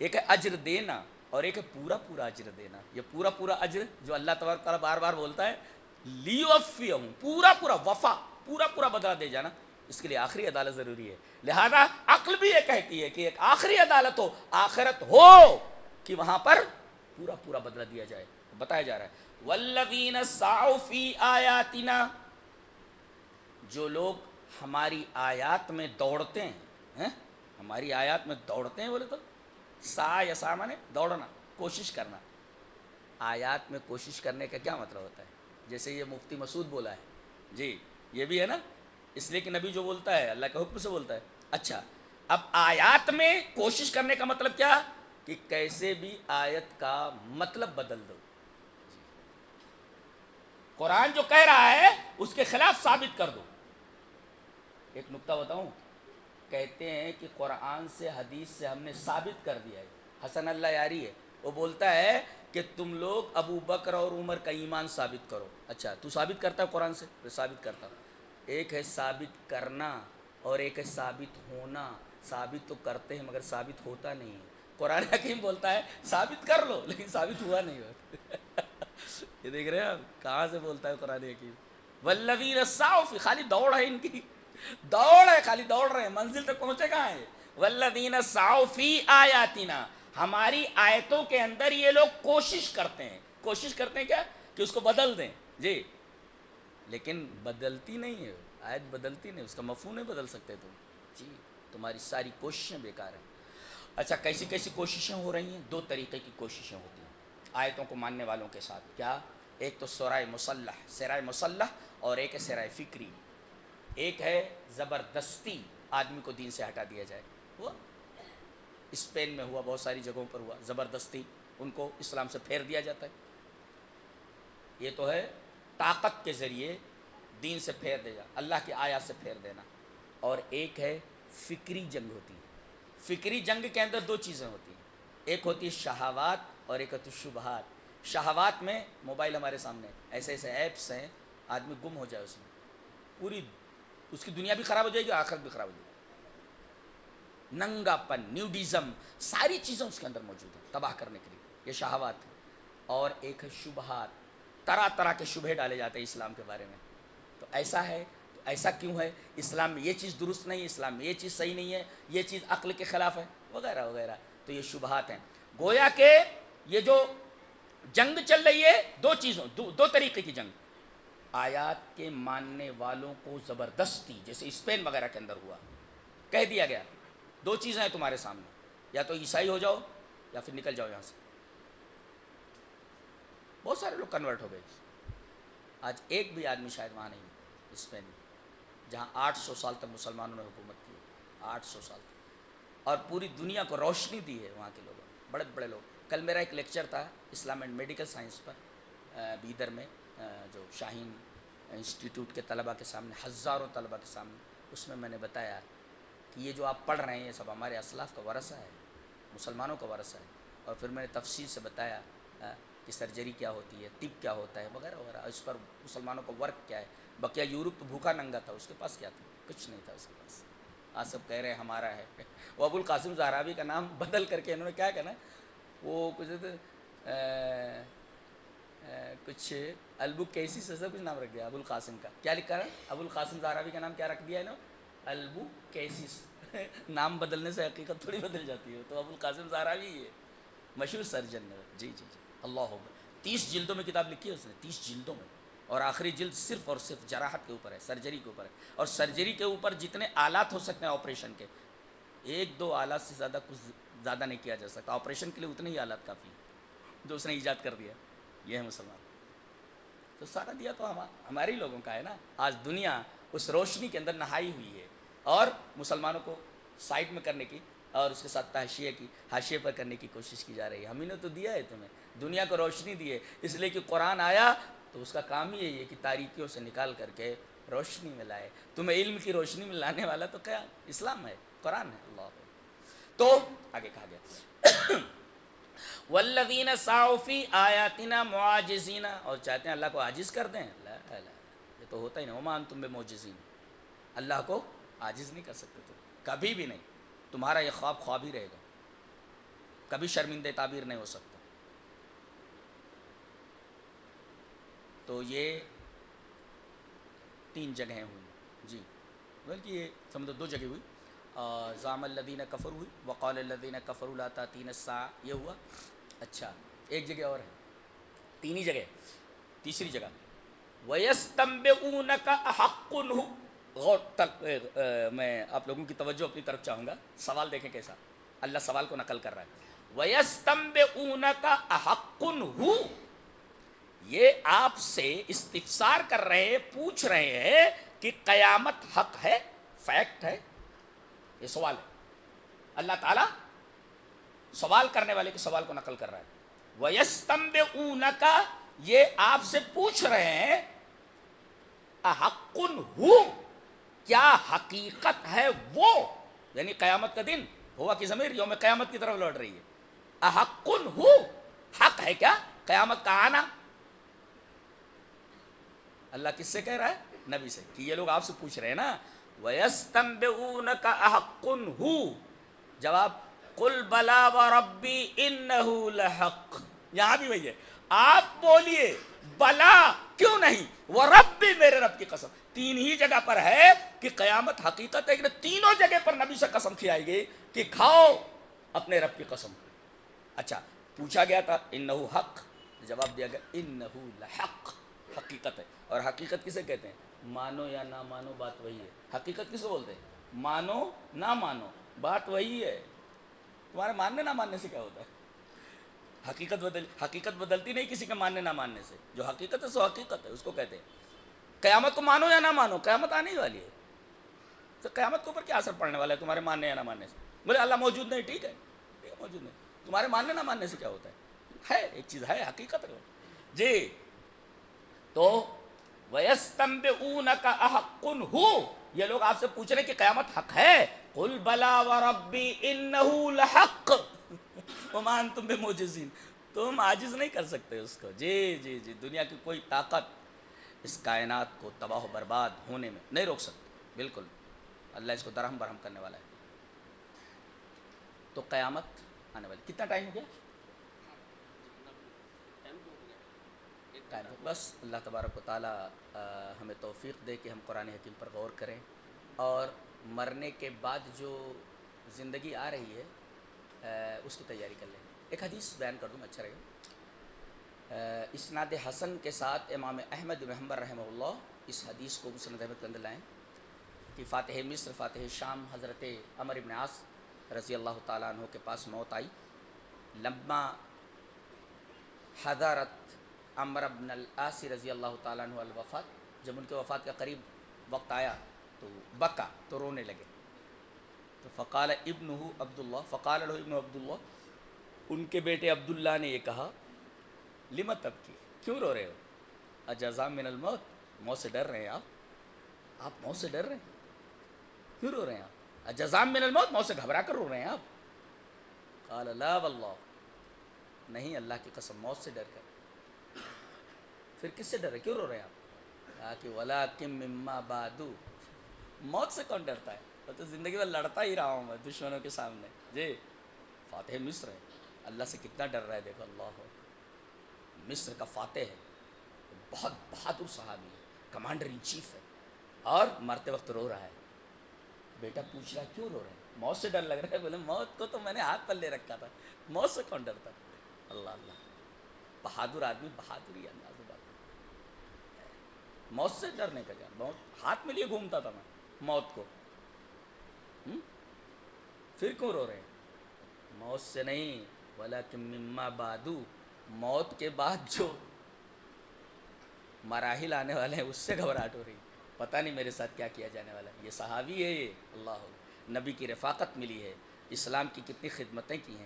ایک ہے اجر دینا اور ایک ہے پورا اجر دینا. یہ پورا اجر جو اللہ تبارک تعالیٰ بار بار بولتا ہے لیوفیہم، پورا وفا، پورا بدلہ دے جانا، اس کے لیے آخری عدالت ضروری ہے. لہذا عقل بھی یہ کہتی ہے کہ ایک آخری عدالت ہو، آخرت ہو، کہ وہاں پر پورا بدلہ دیا جائے. بتایا جا رہا ہے والذین سعوا فی آیاتنا، جو لوگ ہماری آیات میں دوڑتے ہیں، ہماری آیات میں دوڑتے ہیں، بولے تو سا مانے دوڑنا، کوشش کرنا. آیات میں کوشش کرنے کا کیا مطلب ہوتا ہے؟ جیسے یہ مفتی مسعود بولا ہے جی، یہ بھی ہے نا، اس لیے کہ نبی جو بولتا ہے اللہ کے حکم سے بولتا ہے. اچھا اب آیات میں کوشش کرنے کا مطلب کیا؟ کہ کیسے بھی آیت کا مطلب بدل دو. قرآن جو کہہ رہا ہے اس کے خلاف ثابت کر دو. ایک نکتہ بتاؤں، کہتے ہیں کہ قرآن سے حدیث سے ہم نے ثابت کر دیا ہے. حسن اللہ یاری ہے، وہ بولتا ہے کہ تم لوگ ابو بکر اور عمر کا ایمان ثابت کرو. اچھا تو ثابت کرتا ہے قرآن سے؟ میں ثابت کرتا ہوں. ایک ہے ثابت کرنا اور ایک ہے ثابت ہونا. ثابت تو کرتے ہیں مگر ثابت ہوتا نہیں ہے. قرآن حکیم بولتا ہے ثابت کر لو لیکن ثابت ہوا نہیں ہوتا. یہ دیکھ رہے ہیں آپ کہاں سے بولتا ہے قرآن حکیم. والذین سعوا فی، خالی دوڑ ہے ان کی، دوڑ ہے، خالی دوڑ رہے ہیں، منزل تک پہنچے کہاں ہے؟ والذین سعوا فی آیاتنا، ہماری آیتوں کے اندر یہ لوگ کوشش کرتے ہیں، کوشش کرتے ہیں کیا؟ کہ اس کو بدل دیں، جی، لیکن بدلتی نہیں ہے آیت، بدلتی نہیں، اس کا مفہوم نہیں بدل سکتے تم، جی، تمہاری ساری کوششیں بیکار ہیں۔ اچھا، کیسی کیسی کوششیں ہو رہی ہیں؟ دو طریقے کی کوششیں ہوتی ہیں آیتوں کو ماننے والوں کے ساتھ، کیا؟ ایک تو سرائے مسلح، سرائے مسلح، اور ایک ہے سرائے فکری۔ ایک ہے زبردستی آدمی کو دین سے ہٹا دیا جائے، ہوا اسپین میں ہوا، بہت ساری جگہوں پر ہوا، زبردستی ان کو اسلام سے پھیر دیا جاتا ہے، یہ تو ہے طاقت کے ذریعے دین سے پھیر دے جا، اللہ کی آیات سے پھیر دینا۔ اور ایک ہے فکری جنگ ہوتی ہے، فکری جنگ کے اندر دو چیزیں ہوتی ہیں، ایک ہوتی ہے شہوات اور ایک ہوتی ہے شبہات۔ شہوات میں موبائل ہمارے سامنے، ایسے ایسے ایپس ہیں، آدمی گم ہو جائے اس میں، پوری اس کی دنیا بھی خراب ہو جائے گی، آخرت بھی خراب ہو جائے گی، ننگا پن، نیوڈیزم، ساری چیزیں اس کے اندر موجود ہیں تباہ کرنے کے لیے، یہ شہوات ہے۔ اور ایک ہے شبہات، طرح طرح کے شبہے ڈالے جاتے ہیں اسلام کے بارے میں، تو ایسا ہے، تو ایسا کیوں ہے؟ اسلام میں یہ چیز درست نہیں ہے، اسلام میں یہ چیز صحیح نہیں ہے، یہ چیز عقل کے خلاف ہے، وغیرہ وغیرہ، تو یہ شبہات ہیں۔ گویا کہ یہ جو جنگ چل رہی ہے، دو چیزوں، دو طریقے کی جنگ، آیات کے ماننے والوں کو زبردستی، جیسے اسپین وغیرہ کے اندر ہوا، کہہ دیا گیا دو چیزیں ہیں تمہارے سامنے، یا تو عیسائی ہو جاؤ یا پھر نکل جاؤ یہاں سے۔ بہت سارے لوگ کنورٹ ہو گئے، آج ایک بھی آدمی شاید وہاں نہیں ہے اسپین میں، جہاں 800 سال تک مسلمانوں نے حکومت کی، 800 سال تک، اور پوری دنیا کو روشنی دی ہے وہاں کے لوگوں نے، بڑے بڑے لوگ۔ کل میرا ایک لیکچر تھا اسلام اینڈ میڈیکل سائنس پر بیدر میں، جو شاہین انسٹیٹیوٹ کے طلباء کے سامنے، ہزاروں طلباء کے سامنے، اس میں میں نے بتایا کہ یہ جو آپ پڑھ رہے ہیں یہ سب ہمارے اسلاف کا ورثہ ہے، مسلمانوں کا ورثہ ہے، اور پھر میں نے تفصیل سے بتایا کہ سرجری کیا ہوتی ہے، طب کیا ہوتا ہے، وغیرہ وغیرہ، اس پر مسلمانوں کا ورک کیا ہے۔ بقیہ یورپ تو بھوکا ننگا تھا، اس کے پاس کیا تھا؟ کچھ نہیں تھا اس کے پاس، آج سب کہہ رہے ہیں ہمارا ہے۔ وہ ابو القاسم زہراوی کا نام بدل کر کے انہوں نے کیا کہنا، وہ کچھ البو کیسی سے کچھ نام رکھ دیا ابو القاسم کا، کیا لکھا ہے؟ ابو القاسم زہراوی کا نام کیا رکھ دیا ہے نا؟ Elbow cases. نام بدلنے سے حقیقت تھوڑی بدل جاتی ہے، تو ابو القاسم زہراوی یہ مشہور سرجن ہے، جی جی جی، اللہ اکبر۔ 30 جلدوں میں کتاب لکھی ہے اس نے، 30 جلدوں میں، اور آخری جلد صرف اور صرف جراحت کے اوپر ہے، سرجری کے اوپر ہے، اور سرجری کے اوپر جتنے آلات ہو سکتے ہیں آپریشن کے، 1-2 آلات سے زیادہ کچھ زیادہ نہیں کیا جا سکتا، آپریشن کے لیے اتنے ہی آلات کافی ہیں جو اس نے ایجاد کر دیا۔ یہ ہے مسلمان، تو سارا دیا تو ہمارے لوگوں کا ہے نا۔ آج دنیا اس روشنی کے اندر نہائی ہوئی ہے، اور مسلمانوں کو سائڈ میں کرنے کی اور اس کے ساتھ حاشیے پر کرنے کی کوشش کی جا رہی ہے۔ ہم نے تو دیا ہے تمہیں، دنیا کو روشنی دی ہے، اس لیے کہ قرآن آیا تو اس کا کام ہی ہے کہ تاریکیوں سے نکال کر کے روشنی میں لائے۔ تمہیں علم کی روشنی میں لانے والا تو کیا؟ اسلام ہے، قرآن ہے، اللہ ہے۔ تو آگے کہا گیا والذین سعوا فی آیاتنا معاجزین، اور چاہتے ہیں اللہ کو عاجز کر دیں، لا لا، یہ تو ہوتا ہی نہیں، وما انتم بمعجزین، اللہ کو عاجز نہیں کر سکتے تم، کبھی بھی نہیں، تمہارا یہ خواب ہی رہے گا، کبھی شرمندہ تعبیر نہیں ہو سکتا۔ تو یہ 3 جگہیں ہوئی، جی، بلکہ یہ سمجھو 2 جگہ ہوئی، زعم الذین کفروا ہوئی، وقال الذین کفروا لا تأتینا الساعۃ، یہ ہوا۔ اچھا، ایک جگہ اور ہے، 3 ہی جگہ، تیسری جگہ وَيَسْتَنبِئُونَكَ أَحَقٌّ هُوَ، میں آپ لوگوں کی توجہ اپنی طرف چاہوں گا، سوال دیکھیں کیسا، اللہ سوال کو نقل کر رہا ہے، وَيَسْتَنبِئُونَكَ أَحَقٌّ هُوَ، یہ آپ سے استفسار کر رہے ہیں، پوچھ رہے ہیں کہ قیامت حق ہے، فیکٹ ہے، یہ سوال ہے۔ اللہ تعالیٰ سوال کرنے والے کے سوال کو نقل کر رہا ہے، وَيَسْتَنبِئُونَكَ، یہ آپ سے پوچھ رہے ہیں، احق ہو، کیا حقیقت ہے وہ، یعنی قیامت کا دن، ہوا کی ضمیر یوم قیامت کی طرف لوٹ رہی ہے، احق ہو، حق ہے کیا قیامت کا آنا؟ اللہ کس سے کہہ رہا ہے؟ نبی سے، کہ یہ لوگ آپ سے پوچھ رہے ہیں نا، وَيَسْتَنبِئُونَكَ أَحَقٌّ هُوَ، جواب قُلْ بَلَا وَرَبِّي إِنَّهُ لَحَقٌّ، یہاں بھی وہی ہے، آپ بولیے بلا کیوں نہیں، وہ رب بھی، میرے رب کی قسم. تین ہی جگہ پر ہے کہ قیامت حقیقت ہے کہ تینوں جگہ پر نبی سے قسم کھلائی گئی کہ کھاؤ اپنے رب کی قسم. اچھا پوچھا گیا تھا انہو حق، جواب دیا گیا انہو لحق، حقیقت ہے. اور حقیقت کسے کہتے ہیں؟ مانو یا نہ مانو بات وہی ہے. حقیقت کس کو بولتے ہیں؟ مانو نہ مانو بات وہی ہے. تمہارے ماننے نہ ماننے سے کیا ہوتا ہے؟ حقیقت بدلتی نہیں کسی کے ماننے نہ ماننے سے. جو حقیقت ہے سو حقیقت ہے، اس کو کہتے ہیں. قیامت کو مانو یا نہ مانو، قیامت آنے والی ہے، تو قیامت کے اوپر کیا اثر پڑنے والا ہے تمہارے ماننے یا نہ ماننے سے؟ بولے اللہ موجود نہیں، ٹھیک ہے موجود نہیں، تمہارے ماننے نہ ماننے سے کیا ہوتا ہے ایک چیز ہے، حقیقت ہے. جی تو وَيَسْتَنْبِئُونَكَ أَحَقٌّ هُوَ، یہ لوگ آپ سے پوچھ رہے ہیں کہ قیامت حق ہے. قُلْ بَلَا وَرَبِّي إِنَّهُ لَحَقٌّ وَمَا أَنْتُمْ بِمُعْجِزِينَ، تم عاجز نہیں کر سکتے اس کو. جی دنیا کی کوئی طاقت اس کائنات کو تباہ و برباد ہونے میں نہیں روک سکتی. بالکل اللہ اس کو درہم برہم کرنے والا ہے. تو قیامت آنے والی. کتنا ٹائم ہو گیا؟ بس اللہ تبارک و تعالی ہمیں توفیق دے کہ ہم قرآن حکیم پر غور کریں اور مرنے کے بعد جو زندگی آ رہی ہے اس کی تیاری کر لیں. ایک حدیث بیان کر دوں اچھا رہے گا. اسناد حسن کے ساتھ امام احمد بن حنبل رحمہ اللہ اس حدیث کو مسند احمد کے اندر لائیں کہ فاتح مصر فاتح شام حضرت عمر بن عاص رضی اللہ تعالیٰ عنہ کے پاس موت آئی. لما حضرت عمر بن العاص رضی اللہ تعالیٰ عنہ الوفات، جب ان کے وفات کا قریب وقت آیا تو بکا، تو رونے لگے. تو فقال ابنہ عبداللہ، فقال له ابن عبداللہ، ان کے بیٹے عبداللہ نے یہ کہا لم تبکی، کیوں رو رہے ہو؟ اجزاء من الموت، موت سے ڈر رہے ہیں آپ موت سے ڈر رہے ہیں، کیوں رو رہے ہیں آپ؟ اجزاء من الموت، موت سے گھبرا کر رو رہے ہیں آپ؟ قال لا واللہ، نہیں اللہ کی قسم موت سے ڈر کر. پھر کس سے ڈر رہے، کیوں رو رہے ہیں آپ؟ کہا کہ ولاکن مما بعد، موت سے کون ڈرتا ہے، تو زندگی میں لڑتا ہی رہا ہوں میں دشمنوں کے سامنے. جی فاتح مصر ہے، اللہ سے کتنا ڈر رہا ہے دیکھو. اللہ مصر کا فاتح ہے، بہت بہادر صحابی ہے، کمانڈر ان چیف ہے، اور مرتے وقت رو رہا ہے. بیٹا پوچھ رہا ہے کیوں رو رہے ہیں؟ موت سے ڈر لگ رہا ہے. بولے موت کو تو میں نے ہاتھ پر لے رکھا تھا، موت سے کون ڈرتا ہے؟ اللہ اللہ، بہادر آدمی بہادری انداز بات. موت سے ڈرنے کا کیا، موت ہاتھ میں لیے گھومتا تھا میں موت کو. پھر کیوں رو رہے ہیں؟ موت سے نہیں، ولیکن مما بعد، موت کے بعد جو مراحل آنے والے ہیں اس سے گھبراہٹ ہو رہی. پتہ نہیں میرے ساتھ کیا کیا جانے والا ہے. یہ صحابی ہے، یہ اللہ نبی کی رفاقت ملی ہے، اسلام کی کتنی خدمتیں کی ہیں،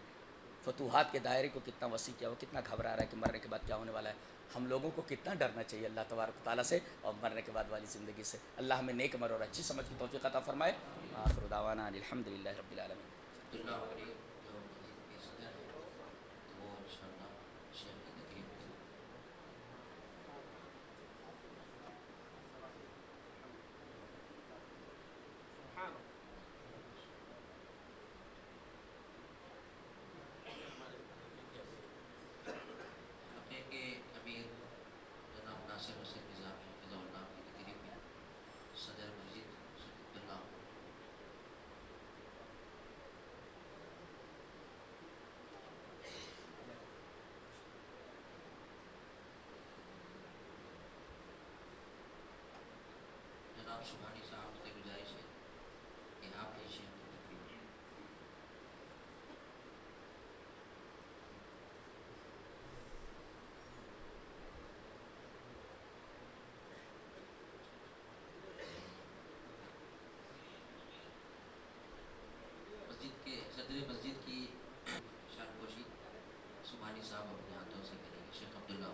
فتوحات کے دائرے کو کتنا وسیع کیا، وہ کتنا گھبرا رہا ہے کہ مرنے کے بعد کیا ہونے والا ہے. ہم لوگوں کو کتنا ڈرنا چاہیے اللہ تبارک و تعالیٰ سے اور مرنے کے بعد والی زندگی سے. اللہ ہمیں نیک عمل اور اچھی سمجھ کی توفیق عطا فرمائے. آخر دعوانا الحمدللہ رب العالمین. سبحانی صاحب سے گزارش ہے کہ آپ ایشین کی تقریب. مسجد کے صدر مسجد کی شان گوشی سبحانی صاحب اپنے ہاتھوں سے کریں گے. شیخ عبداللہ